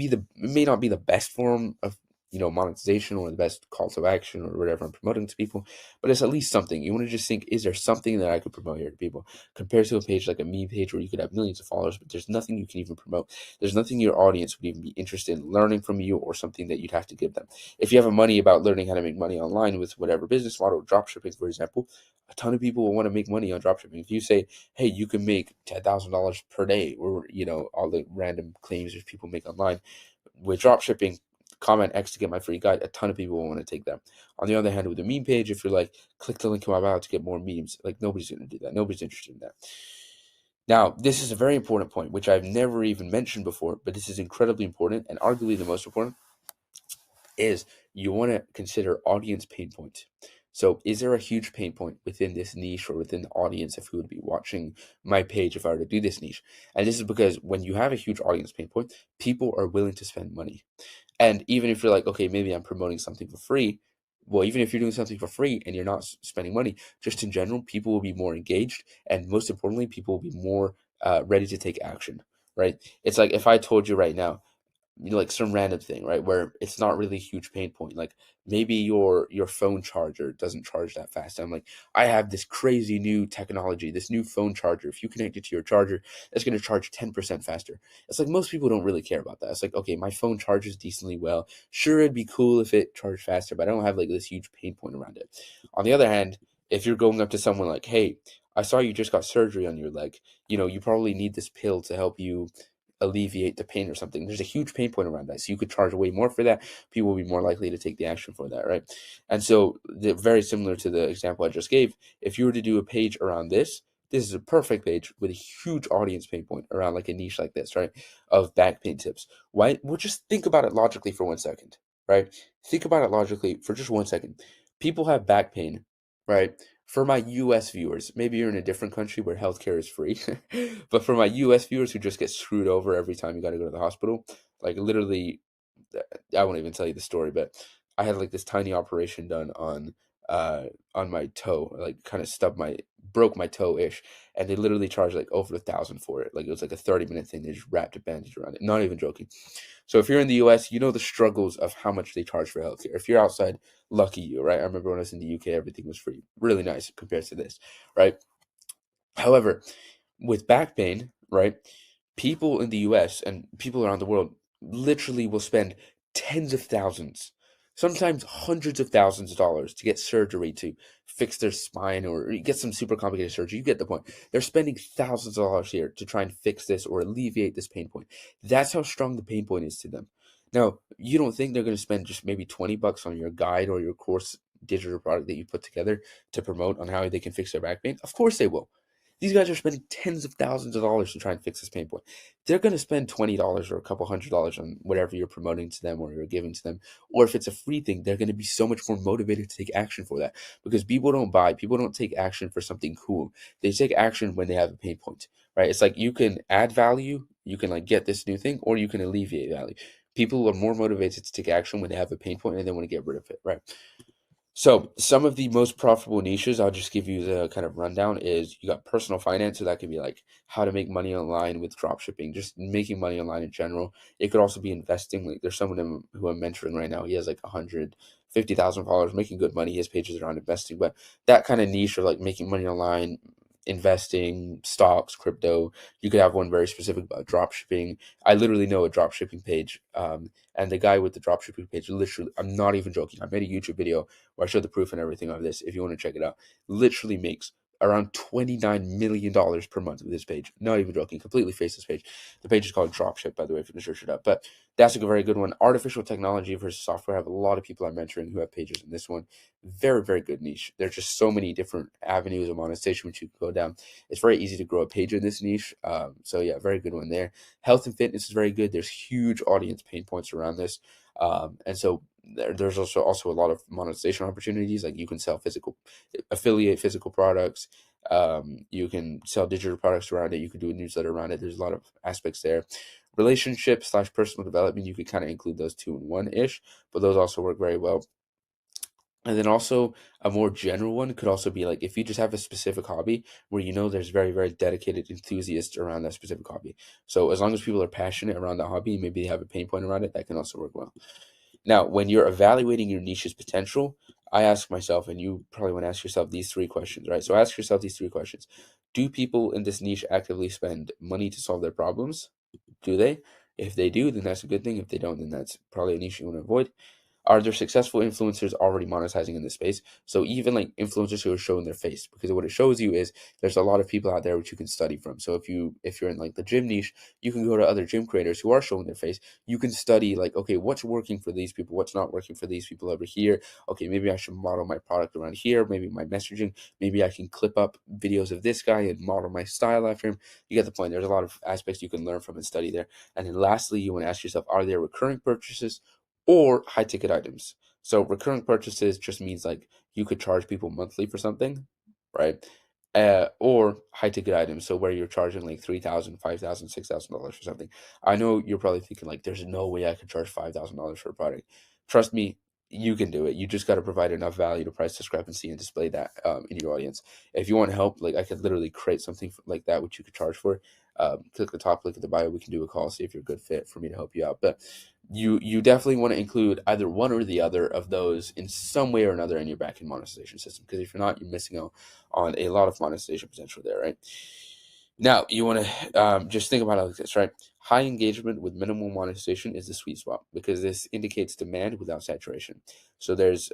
not be the best form of monetization or the best call to action or whatever I'm promoting to people, but it's at least something. You want to just think, is there something that I could promote here to people compared to a page like a meme page where you could have millions of followers, but there's nothing you can even promote. There's nothing your audience would even be interested in learning from you or something that you'd have to give them. If you have a money about learning how to make money online with whatever business model, dropshipping, for example, a ton of people will want to make money on dropshipping. If you say, hey, you can make $10,000 per day, or, all the random claims that people make online with dropshipping, comment X to get my free guide, a ton of people will want to take that. On the other hand, with a meme page, if you're like, click the link in my bio to get more memes, like nobody's going to do that. Nobody's interested in that. Now, this is a very important point, which I've never even mentioned before, but this is incredibly important and arguably the most important, is you want to consider audience pain points. So is there a huge pain point within this niche or within the audience of who would be watching my page if I were to do this niche? And this is because when you have a huge audience pain point, people are willing to spend money. And even if you're like, okay, maybe I'm promoting something for free, well, even if you're doing something for free and you're not spending money, just in general, people will be more engaged. And most importantly, people will be more ready to take action, right? It's like if I told you right now, like some random thing, right? Where it's not really a huge pain point. Like maybe your phone charger doesn't charge that fast. I'm like, I have this crazy new technology, this new phone charger. If you connect it to your charger, it's going to charge 10% faster. It's like most people don't really care about that. It's like, okay, my phone charges decently well. Sure, it'd be cool if it charged faster, but I don't have like this huge pain point around it. On the other hand, if you're going up to someone like, hey, I saw you just got surgery on your leg. You probably need this pill to help you alleviate the pain or something. There's a huge pain point around that. So you could charge way more for that. People will be more likely to take the action for that, right? And so very similar to the example I just gave, if you were to do a page around this is a perfect page with a huge audience pain point around like a niche like this, right? Of back pain tips. Why? Well, just think about it logically for 1 second, right? Think about it logically for just 1 second. People have back pain, right? For my US viewers, maybe you're in a different country where healthcare is free, but for my US viewers who just get screwed over every time you got to go to the hospital, like literally, I won't even tell you the story, but I had like this tiny operation done on my toe, like kind of broke my toe ish, and they literally charged like over 1,000 for it. Like it was like a 30-minute thing. They just wrapped a bandage around it. Not even joking. So if you're in the US, you know the struggles of how much they charge for healthcare. If you're outside, lucky you, right? I remember when I was in the UK, everything was free. Really nice compared to this, right? However, with back pain, right, people in the US and people around the world literally will spend tens of thousands, sometimes hundreds of thousands of dollars to get surgery to fix their spine or get some super complicated surgery. You get the point. They're spending thousands of dollars here to try and fix this or alleviate this pain point. That's how strong the pain point is to them. Now, you don't think they're going to spend just maybe $20 on your guide or your course digital product that you put together to promote on how they can fix their back pain? Of course they will. These guys are spending tens of thousands of dollars to try and fix this pain point. They're going to spend $20 or a couple $100 on whatever you're promoting to them or you're giving to them. Or if it's a free thing, they're going to be so much more motivated to take action for that because people don't take action for something cool. They take action when they have a pain point, right? It's like you can add value, you can like get this new thing, or you can alleviate value. People are more motivated to take action when they have a pain point and they want to get rid of it, right? So some of the most profitable niches, I'll just give you the kind of rundown, is you got personal finance. So that could be like how to make money online with drop shipping, just making money online in general. It could also be investing. Like there's someone who I'm mentoring right now. He has like 150,000 followers, making good money. His page is around investing, but that kind of niche of like making money online, investing, stocks, crypto. You could have one very specific about drop shipping. I literally know a drop shipping page. And the guy with the drop shipping page, literally, I'm not even joking. I made a YouTube video where I showed the proof and everything of this. If you want to check it out, literally makes around $29 million per month with this page. Not even joking. Completely face this page. The page is called Dropship, by the way, if you can search it up. But that's a very good one. Artificial technology versus software. I have a lot of people I'm mentoring who have pages in this one. Very, very good niche. There's just so many different avenues of monetization which you can go down. It's very easy to grow a page in this niche. So yeah, very good one there. Health and fitness is very good. There's huge audience pain points around this. And so there's also a lot of monetization opportunities. Like you can affiliate physical products. You can sell digital products around it. You can do a newsletter around it. There's a lot of aspects there. Relationship / personal development, you could kind of include those two in one-ish, but those also work very well. And then also a more general one could also be like if you just have a specific hobby where there's very, very dedicated enthusiasts around that specific hobby. So as long as people are passionate around that hobby, maybe they have a pain point around it, that can also work well. Now, when you're evaluating your niche's potential, I ask myself, and you probably want to ask yourself these three questions, right? So ask yourself these three questions. Do people in this niche actively spend money to solve their problems? Do they? If they do, then that's a good thing. If they don't, then that's probably a niche you want to avoid. Are there successful influencers already monetizing in this space? So even like influencers who are showing their face, because what it shows you is there's a lot of people out there which you can study from. So if you're in like the gym niche, you can go to other gym creators who are showing their face. You can study like, okay, what's working for these people, what's not working for these people over here. Okay, maybe I should model my product around here, maybe my messaging, maybe I can clip up videos of this guy and model my style after him. You get the point. There's a lot of aspects you can learn from and study there. And then lastly, you want to ask yourself, are there recurring purchases or high ticket items? So recurring purchases just means like you could charge people monthly for something, right? Or high ticket items, so where you're charging like $3,000, $5,000, $6,000 for something. I know you're probably thinking like, there's no way I could charge $5,000 for a product. Trust me, you can do it. You just got to provide enough value to price discrepancy and display that in your audience. If you want help, like I could literally create something like that which you could charge for. Click the top link in the bio. We can do a call, see if you're a good fit for me to help you out. But you definitely want to include either one or the other of those in some way or another in your backend monetization system. Because if you're not, you're missing out on a lot of monetization potential there, right? Now, you want to just think about it like this, right? High engagement with minimal monetization is the sweet spot because this indicates demand without saturation. So there's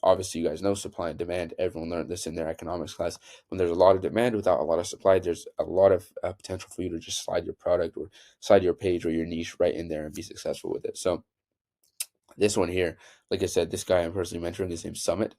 obviously, you guys know supply and demand. Everyone learned this in their economics class. When there's a lot of demand without a lot of supply, there's a lot of potential for you to just slide your product or slide your page or your niche right in there and be successful with it. So this one here, like I said, this guy I'm personally mentoring, his name's Summit.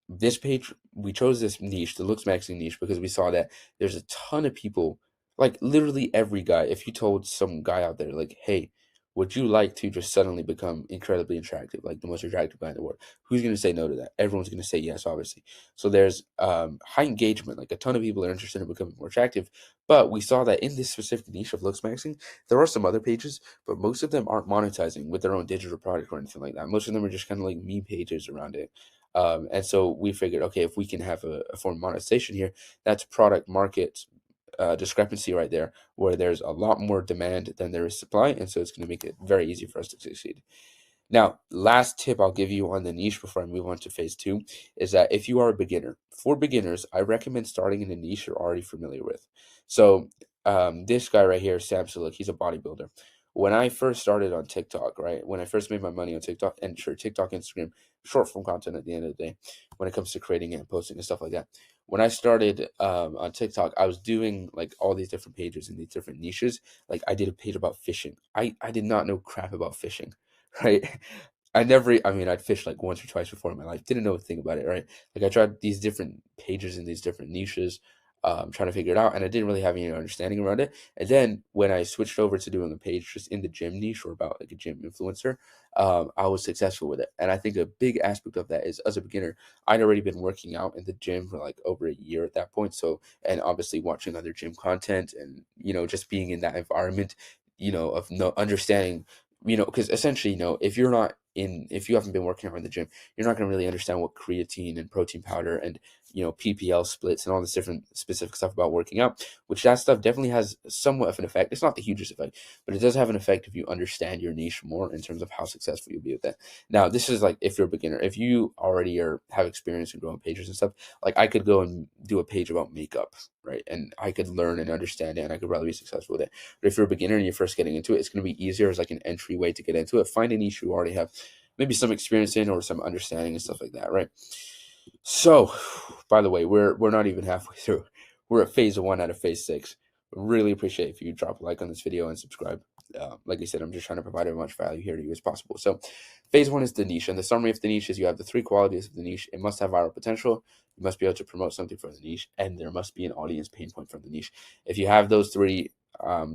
This page, we chose this niche, the looks maxing niche, because we saw that there's a ton of people, like literally every guy. If you told some guy out there, like, hey, would you like to just suddenly become incredibly attractive, like the most attractive guy in the world? Who's going to say no to that? Everyone's going to say yes, obviously. So there's high engagement, like a ton of people are interested in becoming more attractive. But we saw that in this specific niche of looks maxing, there are some other pages, but most of them aren't monetizing with their own digital product or anything like that. Most of them are just kind of like meme pages around it. And so we figured, okay, if we can have a form of monetization here, that's product market discrepancy right there, where there's a lot more demand than there is supply. And so it's going to make it very easy for us to succeed. Now, last tip I'll give you on the niche before I move on to phase two is that if you are a beginner, for beginners, I recommend starting in a niche you're already familiar with. So this guy right here, Sam Sulek, he's a bodybuilder. When I first started on TikTok, right, when I first made my money on TikTok, and sure, TikTok, Instagram, short form content at the end of the day, when it comes to creating and posting and stuff like that. When I started on TikTok, I was doing like all these different pages in these different niches. Like I did a page about fishing. I did not know crap about fishing, right? I mean, I'd fished like once or twice before in my life. Didn't know a thing about it, right? Like I tried these different pages in these different niches, trying to figure it out, and I didn't really have any understanding around it. And then when I switched over to doing a page just in the gym niche or about like a gym influencer, I was successful with it. And I think a big aspect of that is as a beginner, I'd already been working out in the gym for like over a year at that point. So, and obviously watching other gym content and, just being in that environment, of no understanding, because essentially, if you haven't been working out in the gym, you're not going to really understand what creatine and protein powder and, PPL splits and all this different specific stuff about working out, which that stuff definitely has somewhat of an effect. It's not the hugest effect, but it does have an effect if you understand your niche more in terms of how successful you'll be with that. Now, this is like if you're a beginner. If you already have experience in growing pages and stuff, like I could go and do a page about makeup, right? And I could learn and understand it, and I could probably be successful with it. But if you're a beginner and you're first getting into it, it's going to be easier as like an entry way to get into it. Find a niche you already have maybe some experience in or some understanding and stuff like that, right? So, by the way, we're not even halfway through. We're at phase one out of phase six. Really appreciate if you drop a like on this video and subscribe. Like I said, I'm just trying to provide as much value here to you as possible. So, phase one is the niche, and the summary of the niche is you have the three qualities of the niche. It must have viral potential. You must be able to promote something from the niche, and there must be an audience pain point from the niche. If you have those three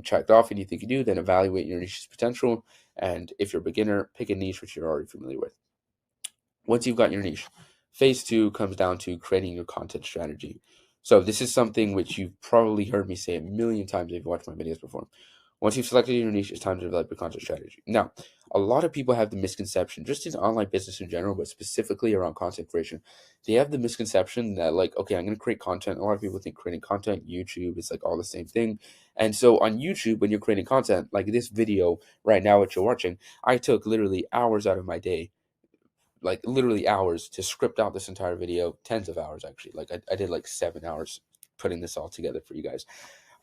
checked off and you think you do, then evaluate your niche's potential. And if you're a beginner, pick a niche which you're already familiar with. Once you've got your niche, phase two comes down to creating your content strategy. So this is something which you've probably heard me say a million times if you've watched my videos before. Once you've selected your niche, it's time to develop your content strategy. Now, A lot of people have the misconception, just in online business in general, but specifically around content creation. They have the misconception that, like, okay, I'm going to create content. A lot of people think creating content, YouTube, is like all the same thing. And so on YouTube, when you're creating content, like this video right now, what you're watching, I took literally hours out of my day, like literally hours, to script out this entire video, tens of hours actually. Like I did like 7 hours putting this all together for you guys.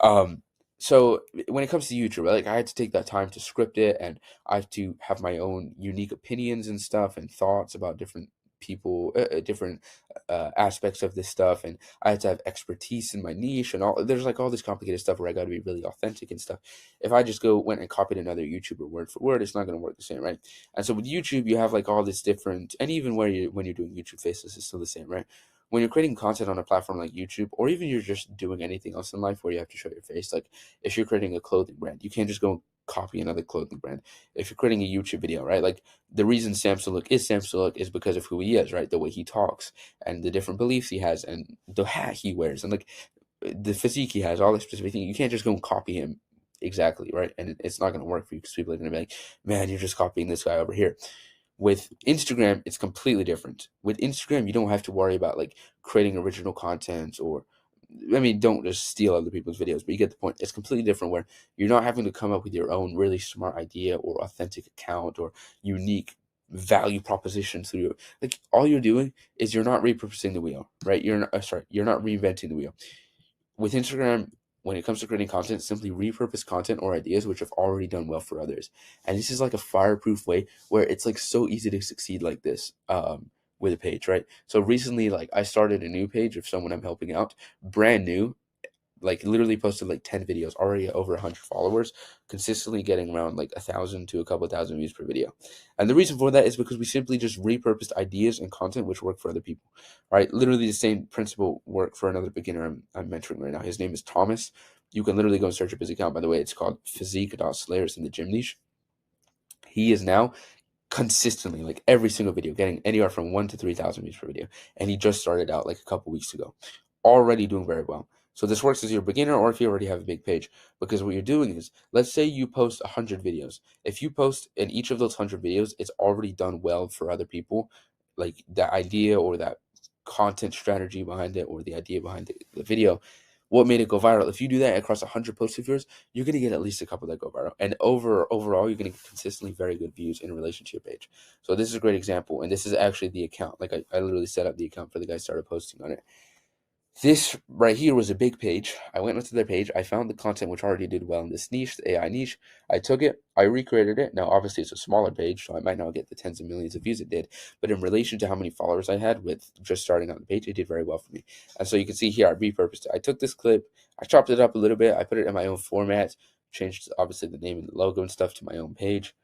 um, so when it comes to YouTube, right, like I had to take that time to script it, and I have to have my own unique opinions and stuff and thoughts about different people, different aspects of this stuff, and I had to have expertise in my niche and all. There's like all this complicated stuff where I got to be really authentic and stuff. If I just went and copied another YouTuber word for word, it's not going to work the same, right? And so with YouTube, you have like all this different, and even when you're doing YouTube faces, it's still the same, right? When you're creating content on a platform like YouTube, or even you're just doing anything else in life where you have to show your face, like if you're creating a clothing brand, you can't just go copy another clothing brand. If you're creating a YouTube video, right? Like the reason Samson Look is Samson Look is because of who he is, right? The way he talks and the different beliefs he has and the hat he wears and like the physique he has, all this specific thing. You can't just go and copy him exactly, right? And it's not going to work for you because people are going to be like, man, you're just copying this guy over here. With Instagram, it's completely different. With Instagram, you don't have to worry about like creating original content, or I mean, don't just steal other people's videos, but you get the point. It's completely different where you're not having to come up with your own really smart idea or authentic account or unique value proposition through your, like all you're doing is you're not repurposing the wheel, right? You're not reinventing the wheel. With Instagram, when it comes to creating content, simply repurpose content or ideas which have already done well for others. And this is like a fireproof way where it's like so easy to succeed like this, with a page, right? So recently, like I started a new page of someone I'm helping out, brand new, like literally posted like 10 videos, already over 100 followers, consistently getting around like 1,000 to a couple thousand views per video. And the reason for that is because we simply just repurposed ideas and content which work for other people, right? Literally the same principle work for another beginner I'm mentoring right now. His name is Thomas. You can literally go and search up his account. By the way, it's called physique.slayers in the gym niche. He is now consistently, like every single video, getting anywhere from 1 to 3,000 views per video. And he just started out like a couple weeks ago, already doing very well. So this works as you're a beginner or if you already have a big page, because what you're doing is, let's say you post 100 videos. If you post in each of those 100 videos, it's already done well for other people, like the idea or that content strategy behind it or the idea behind the video, what made it go viral. If you do that across 100 posts of yours, you're going to get at least a couple that go viral. And overall, you're going to get consistently very good views in relation to your page. So this is a great example. And this is actually the account. Like I literally set up the account for the guy, started posting on it. This right here was a big page. I went onto their page. I found the content which already did well in this niche, the AI niche. I took it. I recreated it. Now, obviously, it's a smaller page, so I might not get the tens of millions of views it did. But in relation to how many followers I had with just starting on the page, it did very well for me. And so you can see here, I repurposed it. I took this clip. I chopped it up a little bit. I put it in my own format. Changed, obviously, the name and the logo and stuff to my own page.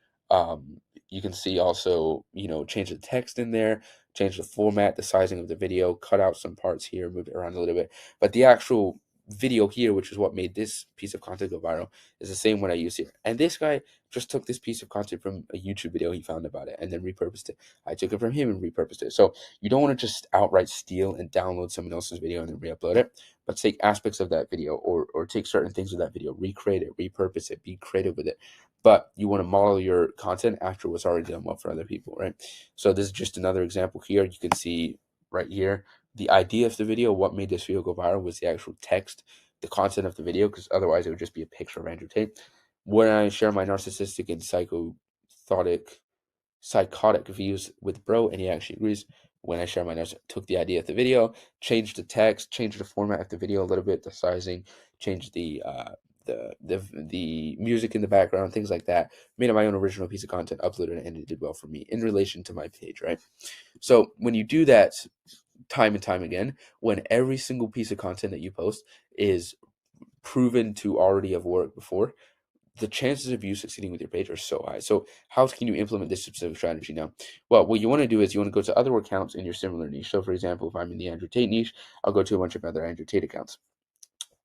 You can see also, change the text in there, change the format, the sizing of the video, cut out some parts here, move it around a little bit. But the actual video here, which is what made this piece of content go viral, is the same one I use here. And this guy just took this piece of content from a YouTube video he found about it and then repurposed it. I took it from him and repurposed it. So you don't want to just outright steal and download someone else's video and then re-upload it, but take aspects of that video or take certain things of that video, recreate it, repurpose it, be creative with it. But you want to model your content after what's already done well for other people, right? So this is just another example here. You can see right here, the idea of the video, what made this video go viral was the actual text, the content of the video, because otherwise it would just be a picture of Andrew Tate. When I share my narcissistic and psychotic views with bro, and he actually agrees. When I share my notes, took the idea of the video, changed the text, changed the format of the video a little bit, the sizing, changed the music in the background, things like that. Made it my own original piece of content, uploaded it, and it did well for me in relation to my page, right? So when you do that time and time again, when every single piece of content that you post is proven to already have worked before, the chances of you succeeding with your page are so high. So how can you implement this specific strategy now? Well, what you want to do is you want to go to other accounts in your similar niche. So for example, if I'm in the Andrew Tate niche, I'll go to a bunch of other Andrew Tate accounts.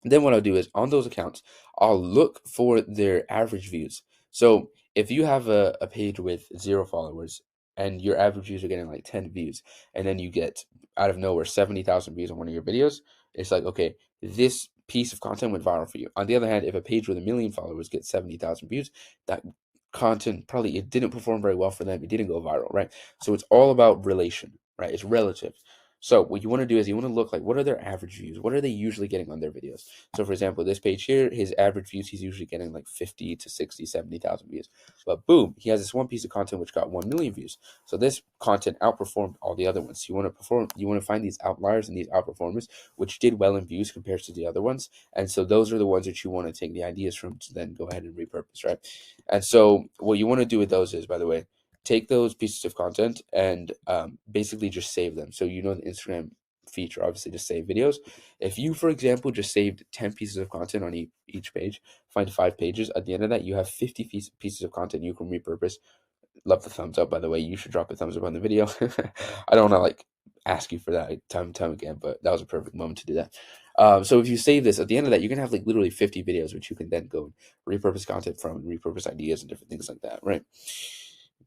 Then what I'll do is on those accounts, I'll look for their average views. So if you have a page with 0 followers and your average views are getting like 10 views, and then you get out of nowhere 70,000 views on one of your videos, it's like, okay, this piece of content went viral for you. On the other hand, if a page with 1 million followers gets 70,000 views, that content, probably it didn't perform very well for them. It didn't go viral, right? So it's all about relation, right? It's relative. So what you want to do is you want to look like, what are their average views? What are they usually getting on their videos? So for example, this page here, his average views, he's usually getting like 50 to 60, 70,000 views. But boom, he has this one piece of content which got 1 million views. So this content outperformed all the other ones. You want to find these outliers and these outperformers which did well in views compared to the other ones. And so those are the ones that you want to take the ideas from to then go ahead and repurpose, right? And so what you want to do with those is, by the way, take those pieces of content and basically just save them. So the Instagram feature, obviously, just save videos. If you, for example, just saved 10 pieces of content on each page, find 5 pages, at the end of that, you have 50 pieces of content you can repurpose. Love the thumbs up, by the way. You should drop a thumbs up on the video. I don't want to ask you for that time and time again, but that was a perfect moment to do that. So if you save this, at the end of that, you're gonna have literally 50 videos, which you can then go and repurpose content from, and repurpose ideas and different things like that, right?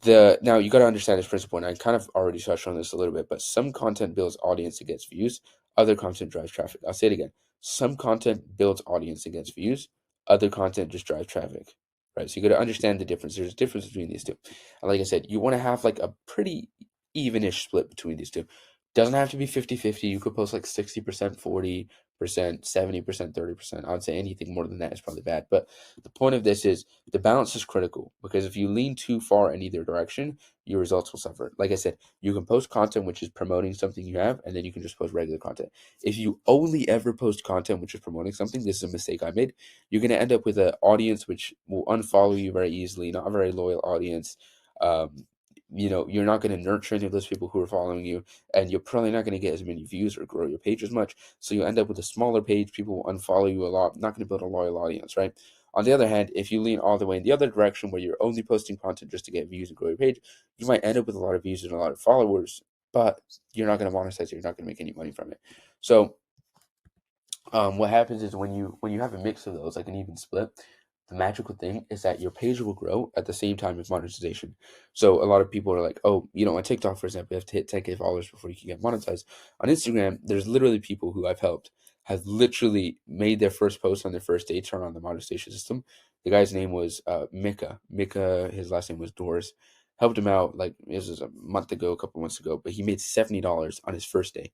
Now you got to understand this principle, and I kind of already touched on this a little bit, but some content builds audience against views, other content drives traffic. I'll say it again. Some content builds audience against views, other content just drives traffic, right? So you got to understand the difference. There's a difference between these two. And like I said, you want to have a pretty evenish split between these two. Doesn't have to be 50-50. You could post 60%, 40%, 70%, 30%. I would say anything more than that is probably bad. But the point of this is the balance is critical, because if you lean too far in either direction, your results will suffer. Like I said, you can post content which is promoting something you have, and then you can just post regular content. If you only ever post content which is promoting something, this is a mistake I made. You're going to end up with an audience which will unfollow you very easily, not a very loyal audience. You're not going to nurture any of those people who are following you, and you're probably not going to get as many views or grow your page as much. So you'll end up with a smaller page. People will unfollow you a lot, not going to build a loyal audience, right? On the other hand, if you lean all the way in the other direction, where you're only posting content just to get views and grow your page, you might end up with a lot of views and a lot of followers, but you're not going to monetize it. You're not going to make any money from it. So what happens is when you have a mix of those, like an even split, the magical thing is that your page will grow at the same time as monetization. So a lot of people are like, oh, on TikTok, for example, you have to hit 10K followers before you can get monetized. On Instagram, there's literally people who I've helped have literally made their first post on their first day turn on the monetization system. The guy's name was Mika. Mika, his last name was Doors. Helped him out, this was a month ago, a couple months ago, but he made $70 on his first day.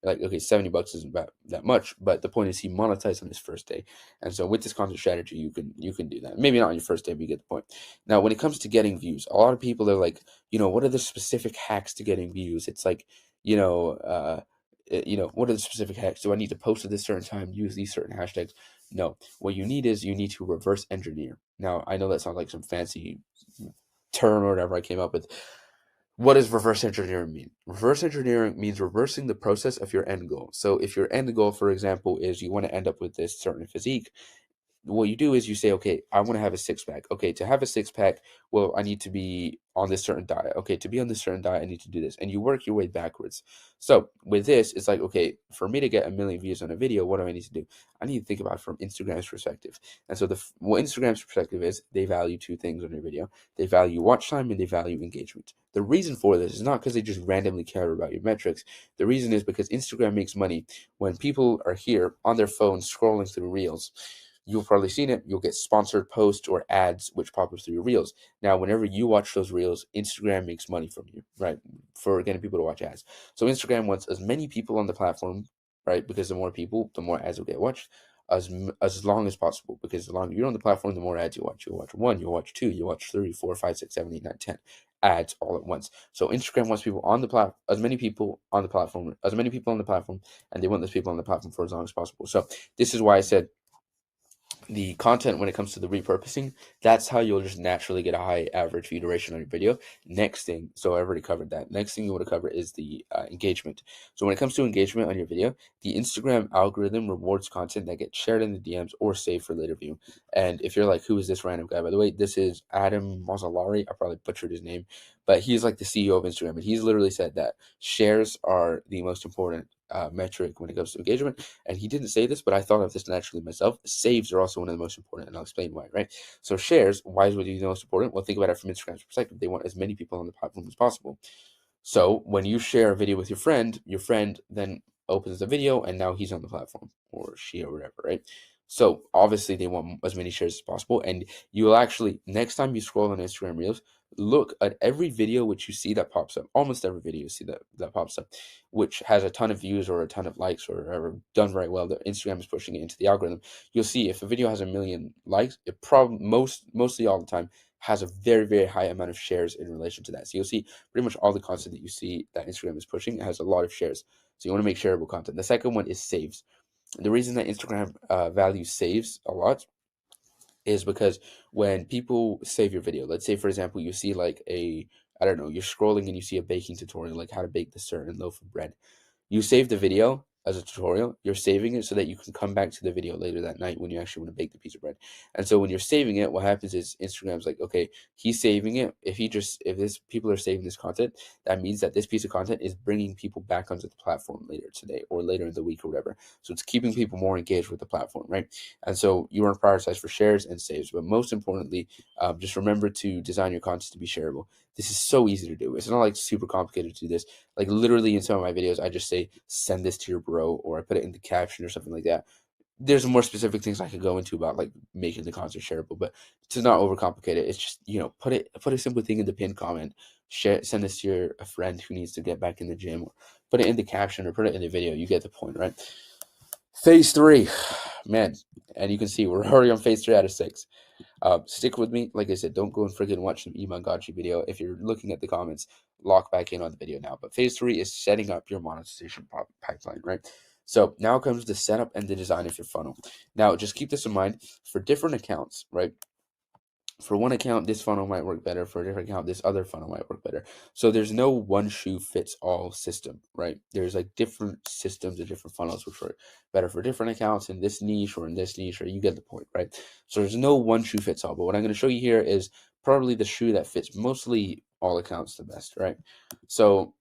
Okay, $70 isn't that much, but the point is he monetized on his first day. And so with this content strategy, you can do that. Maybe not on your first day, but you get the point. Now, when it comes to getting views, a lot of people are like, what are the specific hacks to getting views? It's like, what are the specific hacks? Do I need to post at this certain time, use these certain hashtags? No. What you need is you need to reverse engineer. Now, I know that sounds like some fancy term or whatever I came up with. What does reverse engineering mean? Reverse engineering means reversing the process of your end goal. So if your end goal, for example, is you want to end up with this certain physique, what you do is you say, okay, I want to have a 6-pack. Okay, to have a 6-pack, well, I need to be on this certain diet. Okay, to be on this certain diet, I need to do this. And you work your way backwards. So with this, it's like, okay, for me to get 1 million views on a video, what do I need to do? I need to think about it from Instagram's perspective. And so what Instagram's perspective is, they value 2 things on your video. They value watch time and they value engagement. The reason for this is not because they just randomly care about your metrics. The reason is because Instagram makes money when people are here on their phones scrolling through Reels. You've probably seen it. You'll get sponsored posts or ads which pop up through your Reels. Now, whenever you watch those Reels, Instagram makes money from you, right? For getting people to watch ads. So Instagram wants as many people on the platform, right? Because the more people, the more ads will get watched. As long as possible, because the longer you're on the platform, the more ads you watch. You'll watch 1, you'll watch 2, you'll watch 3, 4, 5, 6, 7, 8, 9, 10 ads all at once. So Instagram wants people on the platform, as many people on the platform, and they want those people on the platform for as long as possible. So this is why I said the content, when it comes to the repurposing, that's how you'll just naturally get a high average view duration on your video. Next thing, so I already covered that. Next thing you want to cover is the engagement. So when it comes to engagement on your video, the Instagram algorithm rewards content that gets shared in the DMs or saved for later view. And if you're like, who is this random guy? By the way, this is Adam Mazzolari. I probably butchered his name, but he's like the CEO of Instagram, and he's literally said that shares are the most important metric when it comes to engagement. And he didn't say this, but I thought of this naturally myself. Saves are also one of the most important, and I'll explain why, right? So shares, why is it the most important? Well, think about it from Instagram's perspective. They want as many people on the platform as possible. So when you share a video with your friend then opens the video, and now he's on the platform, or she, or whatever, right? So obviously they want as many shares as possible. And you'll actually, next time you scroll on Instagram Reels, look at every video which you see that pops up. Almost every video you see that pops up, which has a ton of views or a ton of likes or done very well. That Instagram is pushing it into the algorithm. You'll see if a video has 1 million likes, it probably mostly all the time has a very, very high amount of shares in relation to that. So you'll see pretty much all the content that you see that Instagram is pushing has a lot of shares. So you want to make shareable content. The second one is saves. The reason that Instagram values saves a lot is because when people save your video, let's say for example you see like I don't know, you're scrolling and you see a baking tutorial like how to bake this certain loaf of bread. You save the video as a tutorial, you're saving it so that you can come back to the video later that night when you actually want to bake the piece of bread. And so when you're saving it, what happens is Instagram's like, okay, he's saving it. If this people are saving this content, that means that this piece of content is bringing people back onto the platform later today or later in the week or whatever. So it's keeping people more engaged with the platform, right? And so you want to prioritize for shares and saves. But most importantly, just remember to design your content to be shareable. This is so easy to do. It's not like super complicated to do this. Like literally in some of my videos, I just say, send this to your bro, or I put it in the caption or something like that. There's more specific things I could go into about like making the content shareable, but to not overcomplicate it, it's just, put a simple thing in the pinned comment, send this to a friend who needs to get back in the gym, or put it in the caption or put it in the video. You get the point, right? Phase 3, man, and you can see we're already on phase 3 out of 6. Stick with me. Like I said, don't go and freaking watch some Imangachi video. If you're looking at the comments, lock back in on the video now. But phase 3 is setting up your monetization pipeline, right? So now comes the setup and the design of your funnel. Now, just keep this in mind for different accounts, right? For one account, this funnel might work better. For a different account, this other funnel might work better. So there's no one shoe fits all system, right? There's like different systems and different funnels which work better for different accounts in this niche or in this niche, or you get the point, right? So there's no one shoe fits all. But what I'm going to show you here is probably the shoe that fits mostly all accounts the best, right? So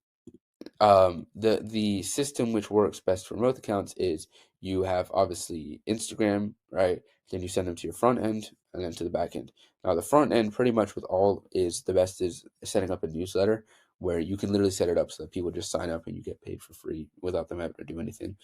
the system which works best for both accounts is you have obviously Instagram, right? Then you send them to your front end and then to the back end. Now the front end pretty much with all is the best is setting up a newsletter where you can literally set it up so that people just sign up and you get paid for free without them having to do anything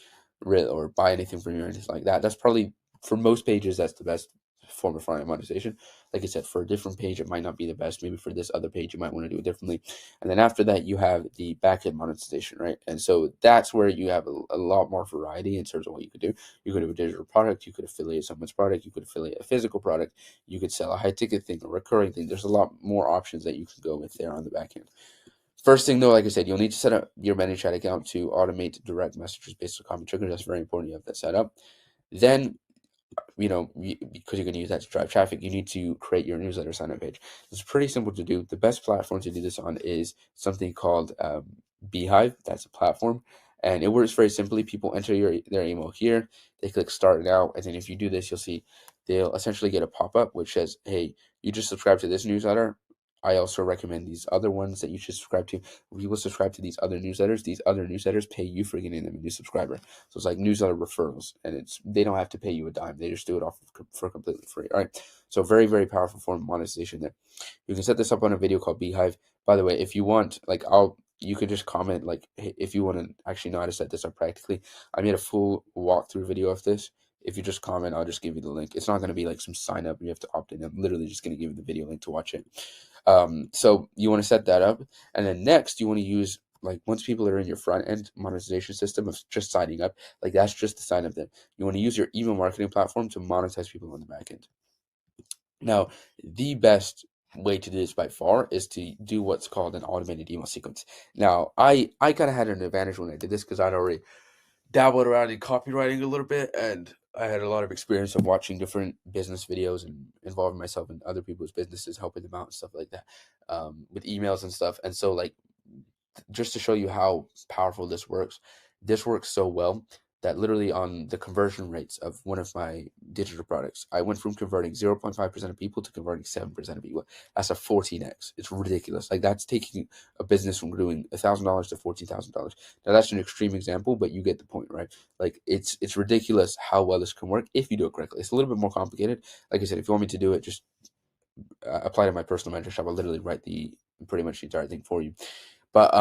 or buy anything from you or anything like that. That's probably for most pages that's the best form of front end monetization. Like I said, for a different page it might not be the best. Maybe for this other page you might want to do it differently. And then after that, you have the backend monetization, right? And so that's where you have a lot more variety in terms of what you could do. You could have a digital product, you could affiliate someone's product, you could affiliate a physical product, you could sell a high ticket thing, a recurring thing. There's a lot more options that you can go with there on the back end. First thing though, like I said, you'll need to set up your ManyChat account to automate direct messages based on common triggers. That's very important. You have that set up. Then because you're going to use that to drive traffic, you need to create your newsletter sign up page. It's pretty simple to do. The best platform to do this on is something called Beehive. That's a platform, and it works very simply. People enter their email here, they click start now, and then if you do this, you'll see they'll essentially get a pop-up which says, hey, you just subscribed to this newsletter. I also recommend these other ones that you should subscribe to. If you will subscribe to these other newsletters pay you for getting them a new subscriber. So it's like newsletter referrals, and they don't have to pay you a dime. They just do it for completely free. All right. So very, very powerful form of monetization there. You can set this up on a video called Beehive. By the way, if you want, you can just comment if you want to actually know how to set this up practically. I made a full walkthrough video of this. If you just comment, I'll just give you the link. It's not going to be like some sign up. You have to opt in. I'm literally just going to give you the video link to watch it. So you want to set that up, and then next you want to use once people are in your front end monetization system of just signing up, that's just the sign up. Then you want to use your email marketing platform to monetize people on the back end. Now, the best way to do this by far is to do what's called an automated email sequence. Now, I kind of had an advantage when I did this because I'd already dabbled around in copywriting a little bit, and I had a lot of experience of watching different business videos and involving myself in other people's businesses, helping them out and stuff like that, with emails and stuff. And so just to show you how powerful this works so well that literally on the conversion rates of one of my digital products, I went from converting 0.5% of people to converting 7% of people. That's a 14x. It's ridiculous. That's taking a business from doing $1,000 to $14,000. Now that's an extreme example, but you get the point, right? It's ridiculous how well this can work if you do it correctly. It's a little bit more complicated. Like I said, if you want me to do it, just apply to my personal mentorship. I'll literally write pretty much the entire thing for you. But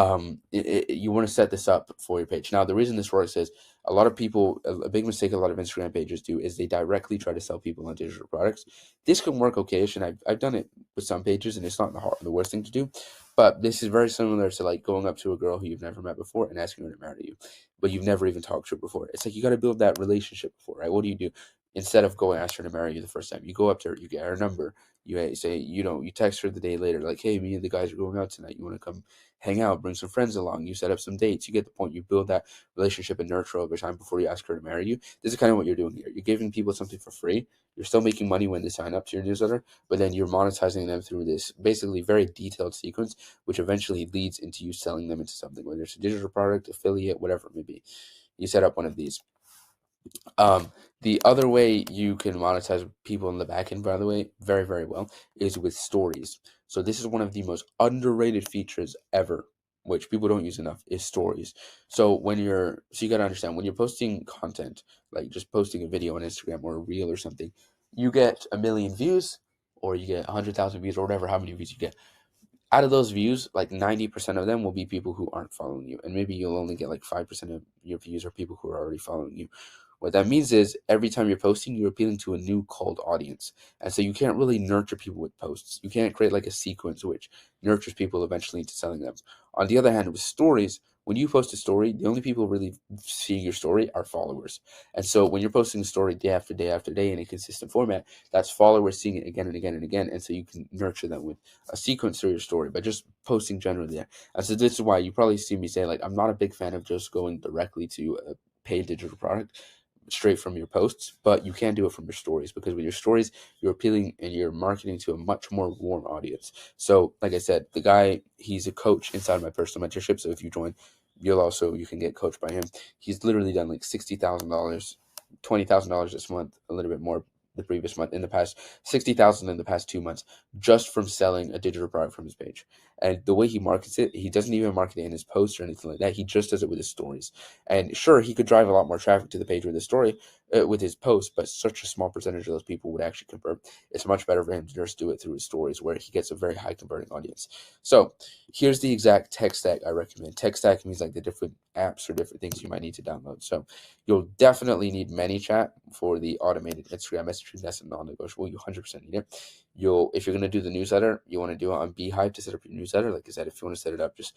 you want to set this up for your page. Now, the reason this works is a lot of people, a big mistake a lot of Instagram pages do is they directly try to sell people on digital products. This can work okay-ish, and I've done it with some pages, and it's not the worst thing to do. But this is very similar to like going up to a girl who you've never met before and asking her to marry you, but you've never even talked to her before. It's like you got to build that relationship before, right? What do? Instead of going ask her to marry you the first time, you go up to her, you get her number, you say, you text her the day later, like, hey, me and the guys are going out tonight. You want to come hang out, bring some friends along. You set up some dates. You get the point. You build that relationship and nurture over time before you ask her to marry you. This is kind of what you're doing here. You're giving people something for free. You're still making money when they sign up to your newsletter, but then you're monetizing them through this basically very detailed sequence, which eventually leads into you selling them into something, whether it's a digital product, affiliate, whatever it may be. You set up one of these. The other way you can monetize people in the back end, by the way, very, very well, is with stories. So this is one of the most underrated features ever, which people don't use enough, is stories. So you got to understand, when you're posting content, like just posting a video on Instagram or a reel or something, you get 1 million views, or you get 100,000 views, or whatever, how many views you get. Out of those views, like 90% of them will be people who aren't following you. And maybe you'll only get like 5% of your views are people who are already following you. What that means is every time you're posting, you're appealing to a new cold audience. And so you can't really nurture people with posts. You can't create like a sequence which nurtures people eventually into selling them. On the other hand, with stories, when you post a story, the only people really seeing your story are followers. And so when you're posting a story day after day after day in a consistent format, that's followers seeing it again and again and again. And so you can nurture them with a sequence through your story by just posting generally there. And so this is why you probably see me say, like, I'm not a big fan of just going directly to a paid digital product straight from your posts, but you can do it from your stories, because with your stories, you're appealing and you're marketing to a much more warm audience. So like I said, the guy, he's a coach inside my personal mentorship. So if you join, you can get coached by him. He's literally done like $60,000, $20,000 this month, a little bit more the previous month, in the past 60,000 in the past 2 months, just from selling a digital product from his page. And the way he markets it, he doesn't even market it in his posts or anything like that. He just does it with his stories. And sure, he could drive a lot more traffic to the page with his story, with his post, but such a small percentage of those people would actually convert. It's much better for him to just do it through his stories, where he gets a very high converting audience. So here's the exact tech stack I recommend. Tech stack means like the different apps or different things you might need to download. So you'll definitely need ManyChat for the automated Instagram messaging. That's a non-negotiable. You 100% need it. If you're going to do the newsletter, you want to do it on Beehive to set up your newsletter. Like I said, if you want to set it up, just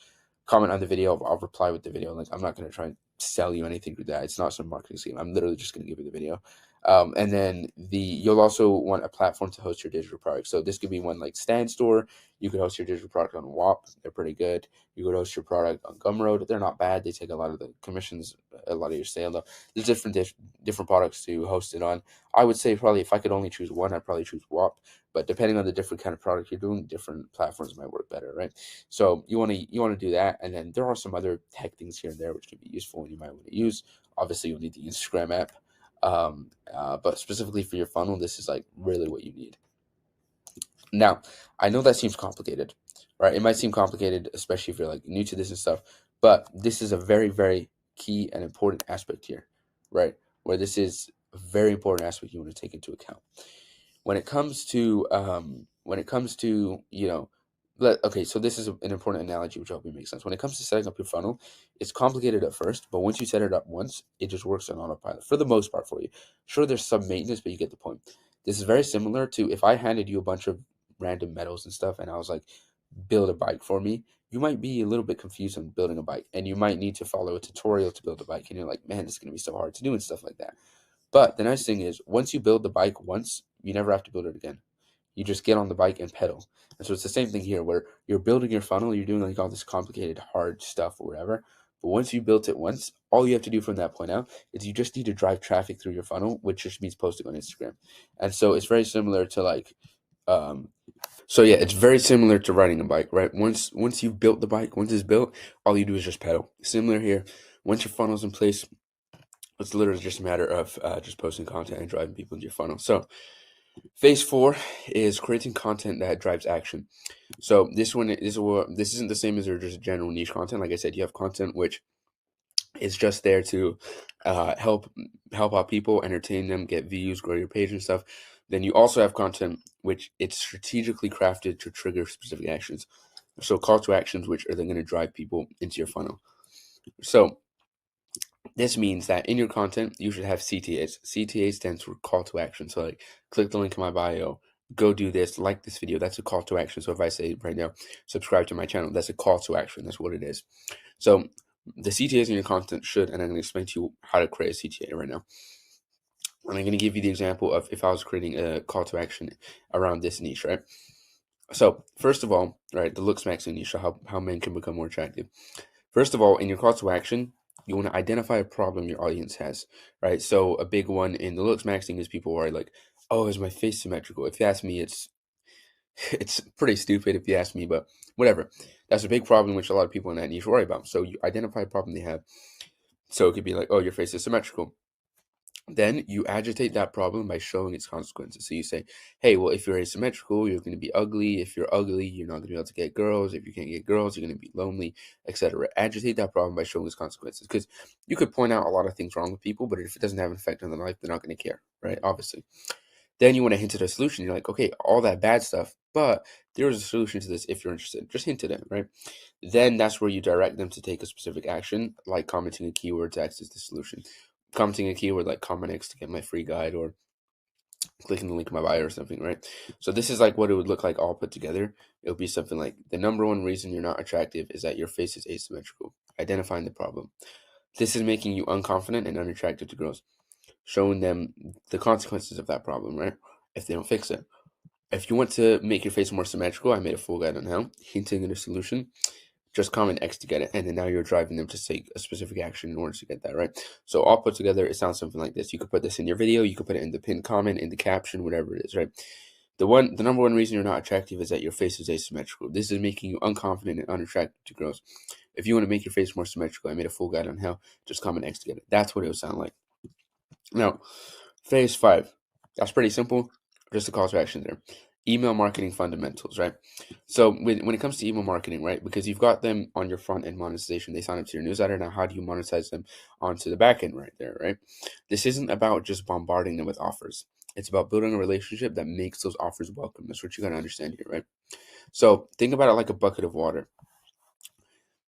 comment on the video. I'll reply with the video. Like, I'm not going to try and sell you anything with that. It's not some marketing scheme. I'm literally just going to give you the video. And then you'll also want a platform to host your digital product. So this could be one like Stand Store. You could host your digital product on WAP. They're pretty good. You could host your product on Gumroad. They're not bad. They take a lot of the commissions, a lot of your sale. Though there's different products to host it on. I would say probably if I could only choose one, I'd probably choose WAP. But depending on the different kind of product you're doing, different platforms might work better, right? So you want to do that, and then there are some other tech things here and there which can be useful and you might want to use. Obviously, you'll need the Instagram app, but specifically for your funnel, this is like really what you need. Now, I know that seems complicated, right? It might seem complicated, especially if you're like new to this and stuff, but this is a very, very key and important aspect here, right? Where this is a very important aspect you want to take into account. When it comes to okay, so this is an important analogy which I hope it makes sense. When it comes to setting up your funnel, it's complicated at first, but once you set it up once, it just works on autopilot for the most part for you. Sure, there's some maintenance, but you get the point. This is very similar to if I handed you a bunch of random metals and stuff and I was like, build a bike for me. You might be a little bit confused on building a bike, and you might need to follow a tutorial to build a bike, and you're like, man, this is going to be so hard to do and stuff like that. But the nice thing is, once you build the bike once, you never have to build it again. You just get on the bike and pedal. And so it's the same thing here, where you're building your funnel, you're doing like all this complicated, hard stuff or whatever. But once you built it once, all you have to do from that point out is you just need to drive traffic through your funnel, which just means posting on Instagram. And so it's very similar to like, it's very similar to riding a bike, right? Once you've built the bike, once it's built, all you do is just pedal. Similar here. Once your funnel's in place, it's literally just a matter of just posting content and driving people into your funnel. So phase 4 is creating content that drives action. So this isn't the same as just general niche content. Like I said, you have content which is just there to help out people, entertain them, get views, grow your page and stuff. Then you also have content which it's strategically crafted to trigger specific actions. So call to actions, which are then going to drive people into your funnel. So this means that in your content, you should have CTAs. CTA stands for call to action. So like, click the link in my bio, go do this, like this video. That's a call to action. So if I say right now, subscribe to my channel, that's a call to action. That's what it is. So the CTAs in your content should, and I'm going to explain to you how to create a CTA right now. And I'm going to give you the example of if I was creating a call to action around this niche, right? So first of all, right, the looks maxing niche, so how men can become more attractive. First of all, in your call to action, you want to identify a problem your audience has, right? So a big one in the looks maxing is people are like, oh, is my face symmetrical? If you ask me, it's pretty stupid if you ask me, but whatever. That's a big problem which a lot of people in that niche worry about. So you identify a problem they have. So it could be like, oh, your face is symmetrical. Then you agitate that problem by showing its consequences. So you say, hey, well, if you're asymmetrical, you're going to be ugly. If you're ugly, you're not going to be able to get girls. If you can't get girls, you're going to be lonely, etc. Agitate that problem by showing its consequences. Because you could point out a lot of things wrong with people, but if it doesn't have an effect on their life, they're not going to care, right? Obviously. Then you want to hint at a solution. You're like, okay, all that bad stuff, but there is a solution to this if you're interested. Just hint at it, right? Then that's where you direct them to take a specific action, like commenting a keyword to access the solution. Commenting a keyword like comment X to get my free guide, or clicking the link in my bio or something, right? So this is like what it would look like all put together. It would be something like, the number one reason you're not attractive is that your face is asymmetrical. Identifying the problem. This is making you unconfident and unattractive to girls. Showing them the consequences of that problem, right? If they don't fix it. If you want to make your face more symmetrical, I made a full guide on how. Hinting at a solution. Just comment X to get it, and then now you're driving them to take a specific action in order to get that, right? So all put together, it sounds something like this. You could put this in your video, you could put it in the pinned comment, in the caption, whatever it is, right? The number one reason you're not attractive is that your face is asymmetrical. This is making you unconfident and unattractive to girls. If you want to make your face more symmetrical, I made a full guide on how. Just comment X to get it. That's what it would sound like. Now, phase 5. That's pretty simple. Just a call to action there. Email marketing fundamentals, right? So when it comes to email marketing, right, because you've got them on your front end monetization, they sign up to your newsletter. Now, how do you monetize them onto the back end right there, right? This isn't about just bombarding them with offers. It's about building a relationship that makes those offers welcome. That's what you got to understand here, right? So think about it like a bucket of water.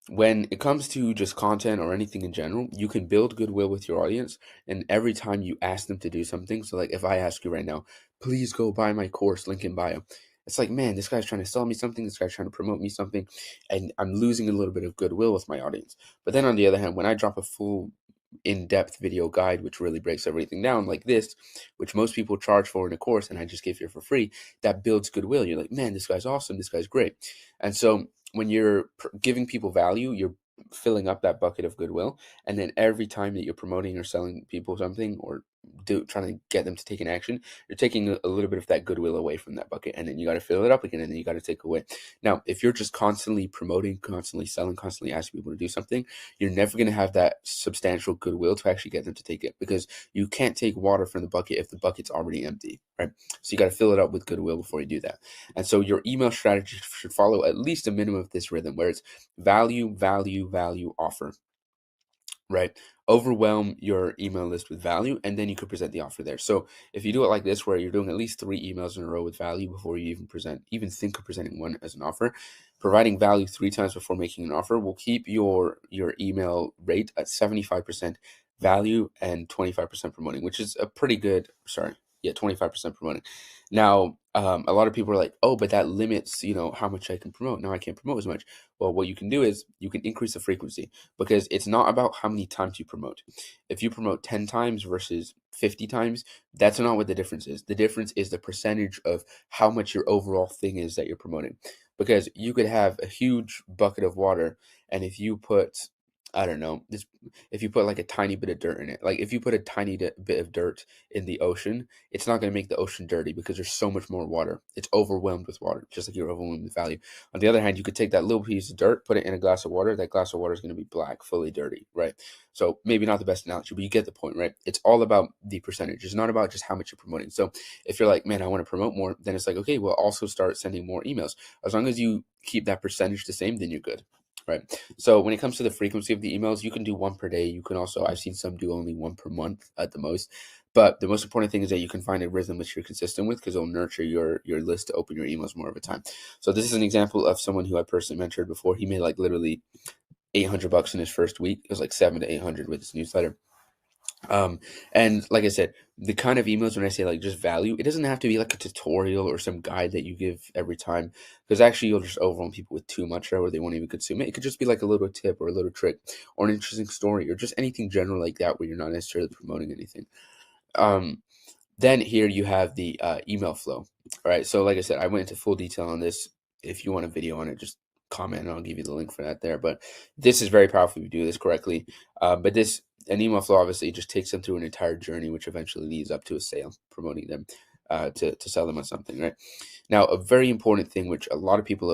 When it comes to just content or anything in general, you can build goodwill with your audience. And every time you ask them to do something, so like if I ask you right now, please go buy my course, link in bio. It's like, man, this guy's trying to sell me something. This guy's trying to promote me something. And I'm losing a little bit of goodwill with my audience. But then on the other hand, when I drop a full in-depth video guide, which really breaks everything down like this, which most people charge for in a course, and I just give here for free, that builds goodwill. You're like, man, this guy's awesome. This guy's great. And so when you're giving people value, you're filling up that bucket of goodwill. And then every time that you're promoting or selling people something, or trying to get them to take an action, you're taking a little bit of that goodwill away from that bucket, and then you got to fill it up again, and then you got to take away. Now, if you're just constantly promoting, constantly selling, constantly asking people to do something, you're never going to have that substantial goodwill to actually get them to take it, because you can't take water from the bucket if the bucket's already empty, right? So you got to fill it up with goodwill before you do that. And so your email strategy should follow at least a minimum of this rhythm, where it's value, value, value, offer, right? Overwhelm your email list with value, and then you could present the offer there. So if you do it like this, where you're doing at least 3 emails in a row with value before you even think of presenting one as an offer, providing value 3 times before making an offer will keep your email rate at 75% value and 25% promoting, which is a pretty good, 25% promoting. Now, a lot of people are like, oh, but that limits, how much I can promote. Now I can't promote as much. Well, what you can do is you can increase the frequency, because it's not about how many times you promote. If you promote 10 times versus 50 times, that's not what the difference is. The difference is the percentage of how much your overall thing is that you're promoting. Because you could have a huge bucket of water, and if you put, I don't know, if you put like a tiny bit of dirt in it, like if you put a tiny bit of dirt in the ocean, it's not going to make the ocean dirty, because there's so much more water. It's overwhelmed with water, just like you're overwhelmed with value. On the other hand, you could take that little piece of dirt, put it in a glass of water. That glass of water is going to be black, fully dirty, right? So maybe not the best analogy, but you get the point, right? It's all about the percentage. It's not about just how much you're promoting. So if you're like, man, I want to promote more, then it's like, okay, well, also start sending more emails. As long as you keep that percentage the same, then you're good. Right. So when it comes to the frequency of the emails, you can do 1 per day. You can also, I've seen some do only 1 per month at the most. But the most important thing is that you can find a rhythm which you're consistent with, because it'll nurture your list to open your emails more of a time. So this is an example of someone who I personally mentored before. He made like literally $800 in his first week. It was like 700 to 800 with his newsletter. And like I said, the kind of emails, when I say like just value, it doesn't have to be like a tutorial or some guide that you give every time, because actually you'll just overwhelm people with too much, or they won't even consume it. It could just be like a little tip or a little trick or an interesting story or just anything general like that, where you're not necessarily promoting anything. Then here you have the email flow. All right. So like I said, I went into full detail on this. If you want a video on it, just comment and I'll give you the link for that there. But this is very powerful if you do this correctly. But an email flow obviously just takes them through an entire journey, which eventually leads up to a sale, promoting them to sell them on something, right? Now, a very important thing, which a lot of people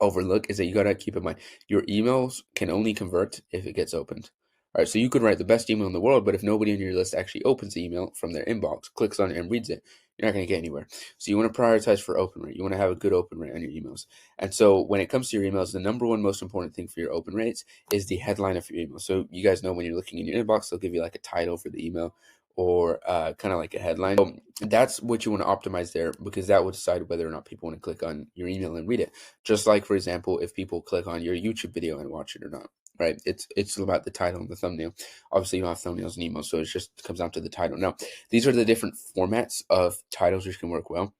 overlook, is that you got to keep in mind your emails can only convert if it gets opened. All right, so you could write the best email in the world, but if nobody on your list actually opens the email from their inbox, clicks on it, and reads it, you're not going to get anywhere. So you want to prioritize for open rate. You want to have a good open rate on your emails. And so when it comes to your emails, the number one most important thing for your open rates is the headline of your email. So you guys know when you're looking in your inbox, they'll give you like a title for the email, or kind of like a headline. So that's what you want to optimize there, because that will decide whether or not people want to click on your email and read it. Just like, for example, if people click on your YouTube video and watch it or not, right? It's about the title and the thumbnail. Obviously, you don't have thumbnails and emails, so it just comes down to the title. Now, these are the different formats of titles which can work well.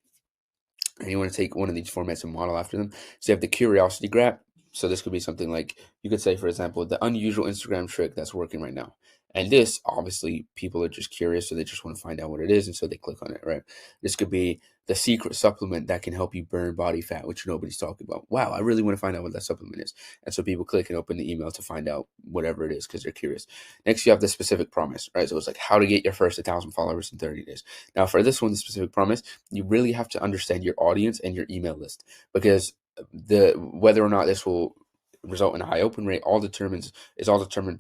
And you want to take one of these formats and model after them. So you have the curiosity grab. So this could be something like, you could say, for example, the unusual Instagram trick that's working right now. And this, obviously, people are just curious, so they just want to find out what it is, and so they click on it, right? This could be the secret supplement that can help you burn body fat, which nobody's talking about. Wow, I really want to find out what that supplement is. And so people click and open the email to find out whatever it is, because they're curious. Next, you have the specific promise, right? So it's like how to get your first 1,000 followers in 30 days. Now, for this one, the specific promise, you really have to understand your audience and your email list, because whether or not this will result in a high open rate all determined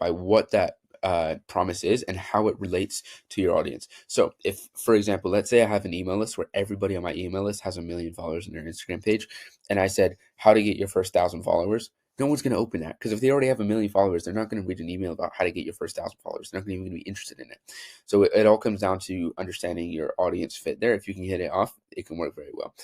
by what that promise is and how it relates to your audience. So if, for example, let's say I have an email list where everybody on my email list has 1 million followers in their Instagram page, and I said how to get your first 1,000 followers, no one's going to open that, because if they already have 1 million followers, they're not going to read an email about how to get your first 1,000 followers. They're not even going to be interested in it. So it all comes down to understanding your audience fit there. If you can hit it off, it can work very well.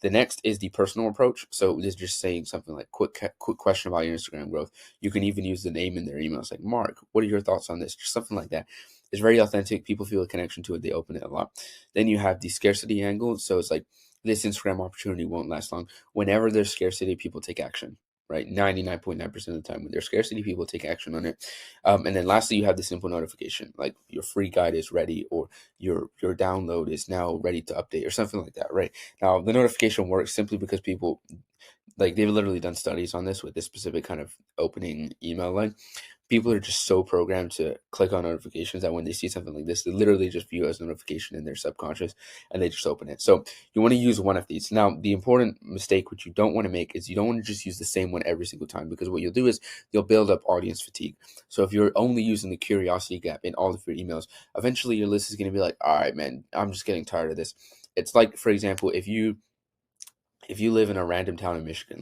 The next is the personal approach. So this is just saying something like quick question about your Instagram growth. You can even use the name in their emails, like, Mark, what are your thoughts on this? Just something like that. It's very authentic. People feel a connection to it. They open it a lot. Then you have the scarcity angle. So it's like, this Instagram opportunity won't last long. Whenever there's scarcity, people take action, right? 99.9% of the time when there's scarcity, people take action on it. And then lastly, you have the simple notification, like your free guide is ready, or your download is now ready to update, or something like that, right? Now, the notification works simply because people, like, they've literally done studies on this with this specific kind of opening email line. People are just so programmed to click on notifications that when they see something like this, they literally just view it as a notification in their subconscious, and they just open it. So you want to use one of these. Now, the important mistake which you don't want to make is you don't want to just use the same one every single time, because what you'll do is you'll build up audience fatigue. So if you're only using the curiosity gap in all of your emails, eventually your list is going to be like, all right, man, I'm just getting tired of this. It's like, for example, if you live in a random town in Michigan,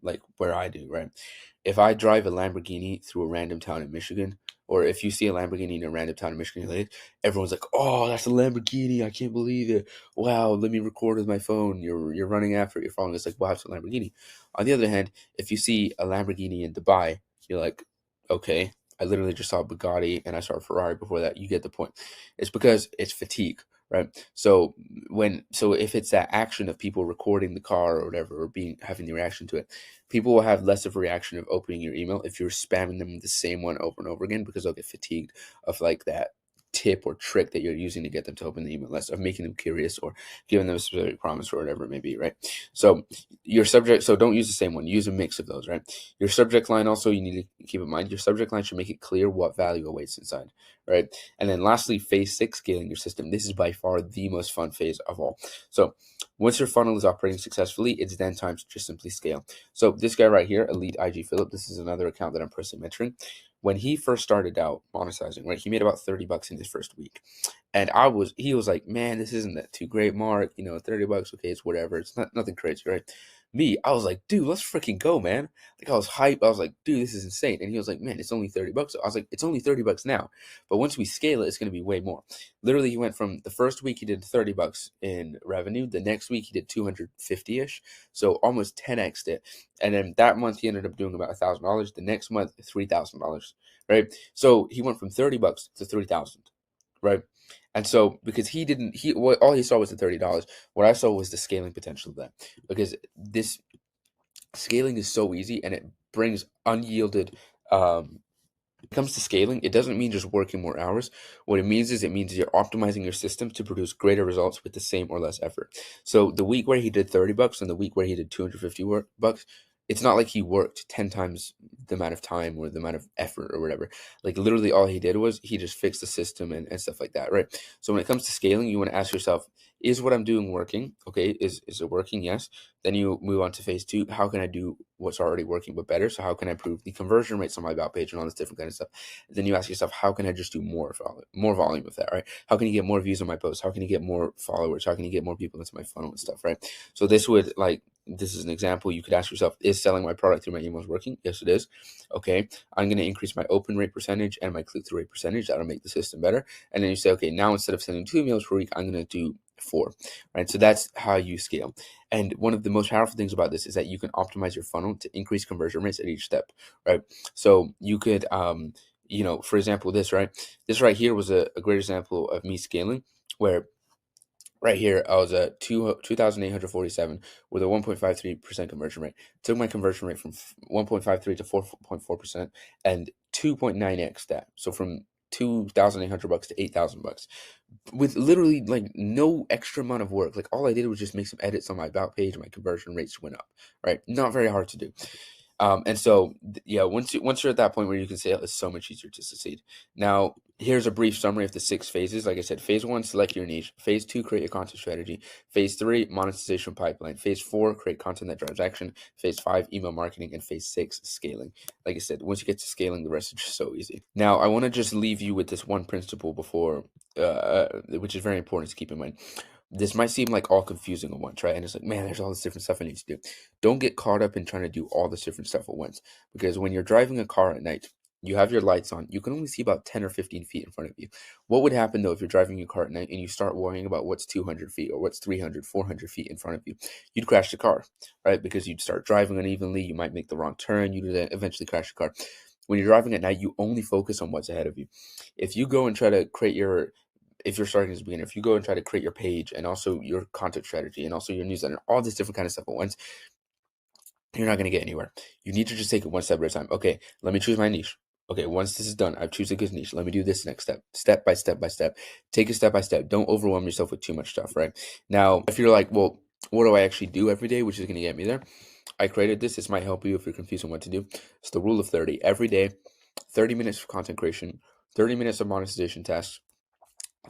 like where I do, right? If I drive a Lamborghini through a random town in Michigan, or if you see a Lamborghini in a random town in Michigan, like, everyone's like, "Oh, that's a Lamborghini! I can't believe it! Wow, let me record with my phone." You're running after it. You're following. It's like, wow, it's a Lamborghini. On the other hand, if you see a Lamborghini in Dubai, you're like, okay, I literally just saw a Bugatti and I saw a Ferrari before that. You get the point. It's because it's fatigue, right? So if it's that action of people recording the car or whatever, or having the reaction to it, people will have less of a reaction of opening your email if you're spamming them with the same one over and over again, because they'll get fatigued of like that tip or trick that you're using to get them to open the email, less of making them curious or giving them a specific promise or whatever it may be, right? So don't use the same one, use a mix of those, right? Your subject line also, you need to keep in mind, your subject line should make it clear what value awaits inside, right? And then lastly, phase 6, scaling your system. This is by far the most fun phase of all. So once your funnel is operating successfully, it's then time to just simply scale. So this guy right here, Elite IG Philip, this is another account that I'm personally mentoring. When he first started out monetizing, right, he made about $30 in his first week. And he was like, man, this isn't that too great, Mark. $30, okay, it's whatever. It's nothing crazy, right? Me, I was like, dude, let's freaking go, man. Like I was hype. I was like, dude, this is insane. And he was like, man, it's only $30. I was like, it's only $30 now. But once we scale it, it's gonna be way more. Literally, he went from the first week he did $30 in revenue. The next week he did 250-ish. So almost 10x it. And then that month he ended up doing about $1,000. The next month, $3,000. Right. So he went from $30 to 3,000. Right. And so because all he saw was the $30, what I saw was the scaling potential of that. Because this scaling is so easy and it brings unyielded it comes to scaling, it doesn't mean just working more hours. What it means is you're optimizing your system to produce greater results with the same or less effort. So the week where he did $30 and the week where he did $250, it's not like he worked 10 times the amount of time or the amount of effort or whatever. Like literally all he did was he just fixed the system and stuff like that, right? So when it comes to scaling, you want to ask yourself, is what I'm doing working? Okay, is it working? Yes. Then you move on to phase two. How can I do what's already working but better? So how can I improve the conversion rates on my about page and all this different kind of stuff? Then you ask yourself, how can I just do more volume of that, right? How can you get more views on my posts? How can you get more followers? How can you get more people into my funnel and stuff, right? So this is an example. You could ask yourself, is selling my product through my emails working? Yes, it is. Okay, I'm going to increase my open rate percentage and my click-through rate percentage. That'll make the system better. And then you say, okay, now instead of sending 2 emails per week, I'm going to do 4, right? So that's how you scale. And one of the most powerful things about this is that you can optimize your funnel to increase conversion rates at each step, right? So you could, for example, this right here was a great example of me scaling where right here, I was at 2,847 with a 1.53% conversion rate. Took my conversion rate from 1.53 to 4.4% and 2.9x that. So from $2,800 to $8,000 with literally like no extra amount of work. Like all I did was just make some edits on my about page and my conversion rates went up, right? Not very hard to do. And so, yeah, once you're at that point where you can scale, it's so much easier to succeed. Now, here's a brief summary of the 6 phases. Like I said, phase 1, select your niche. Phase 2, create your content strategy. Phase 3, monetization pipeline. Phase 4, create content that drives action. Phase 5, email marketing. And phase 6, scaling. Like I said, once you get to scaling, the rest is just so easy. Now, I want to just leave you with this one principle before, which is very important to keep in mind. This might seem like all confusing at once, right? And it's like, man, there's all this different stuff I need to do. Don't get caught up in trying to do all this different stuff at once. Because when you're driving a car at night, you have your lights on, you can only see about 10 or 15 feet in front of you. What would happen though if you're driving your car at night and you start worrying about what's 200 feet or what's 300, 400 feet in front of you? You'd crash the car, right? Because you'd start driving unevenly, you might make the wrong turn, you'd eventually crash the car. When you're driving at night, you only focus on what's ahead of you. If you go and try to if you're starting as a beginner, if you go and try to create your page and also your content strategy and also your newsletter, all this different kind of stuff at once, you're not going to get anywhere. You need to just take it one step at a time. Okay, let me choose my niche. Okay, once this is done, I've chosen a good niche. Let me do this next step by step by step. Take it step by step. Don't overwhelm yourself with too much stuff, right? Now, if you're like, well, what do I actually do every day, which is going to get me there? I created this. This might help you if you're confused on what to do. It's the rule of 30. Every day, 30 minutes for content creation, 30 minutes of monetization tasks,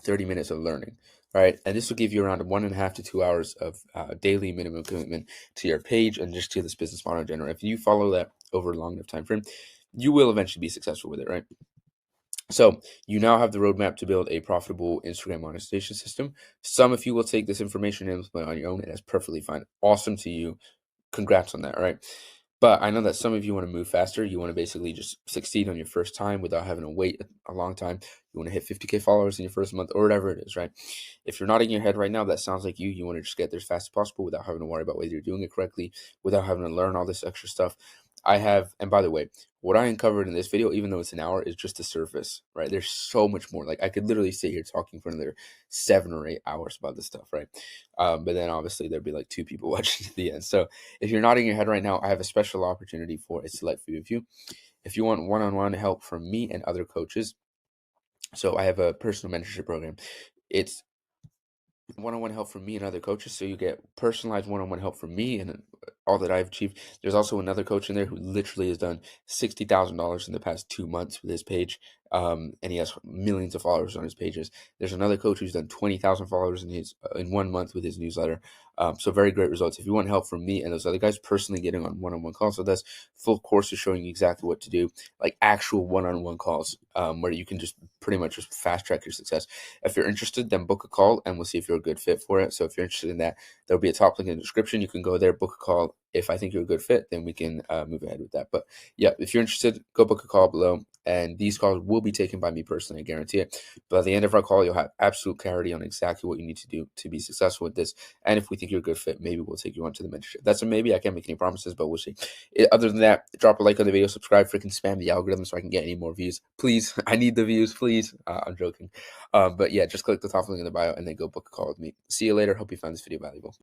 30 minutes of learning, right? And this will give you around 1.5 to 2 hours of daily minimum commitment to your page and just to this business model in general. If you follow that over a long enough time frame, you will eventually be successful with it, right? So you now have the roadmap to build a profitable Instagram monetization system. Some of you will take this information and implement on your own, and that's perfectly fine. Awesome to you. Congrats on that, right? But I know that some of you want to move faster. You want to basically just succeed on your first time without having to wait a long time. You want to hit 50K followers in your first month or whatever it is, right? If you're nodding your head right now, that sounds like you. You want to just get there as fast as possible without having to worry about whether you're doing it correctly, without having to learn all this extra stuff. And by the way, what I uncovered in this video, even though it's an hour, is just the surface, right? There's so much more. Like I could literally sit here talking for another 7 or 8 hours about this stuff, right? But then obviously there'd be like 2 people watching to the end. So if you're nodding your head right now, I have a special opportunity for a select few of you. If you want one-on-one help from me and other coaches, so I have a personal mentorship program. It's one-on-one help from me and other coaches, so you get personalized one-on-one help from me and all that I've achieved. There's also another coach in there who literally has done $60,000 in the past 2 months with his page, and he has millions of followers on his pages. There's another coach who's done 20,000 followers in 1 month with his newsletter. So very great results. If you want help from me and those other guys personally getting on one-on-one calls with us, full courses showing you exactly what to do, like actual one-on-one calls, where you can just pretty much just fast track your success. If you're interested, then book a call and we'll see if you're a good fit for it. So if you're interested in that, there'll be a top link in the description. You can go there, book a call, if I think you're a good fit, then we can move ahead with that. But yeah, if you're interested, go book a call below. And these calls will be taken by me personally, I guarantee it. But at the end of our call, you'll have absolute clarity on exactly what you need to do to be successful with this. And if we think you're a good fit, maybe we'll take you on to the mentorship. That's a maybe. I can't make any promises, but we'll see. Other than that, drop a like on the video, subscribe, freaking spam the algorithm so I can get any more views. Please, I need the views, please. I'm joking. But yeah, just click the top link in the bio and then go book a call with me. See you later. Hope you found this video valuable.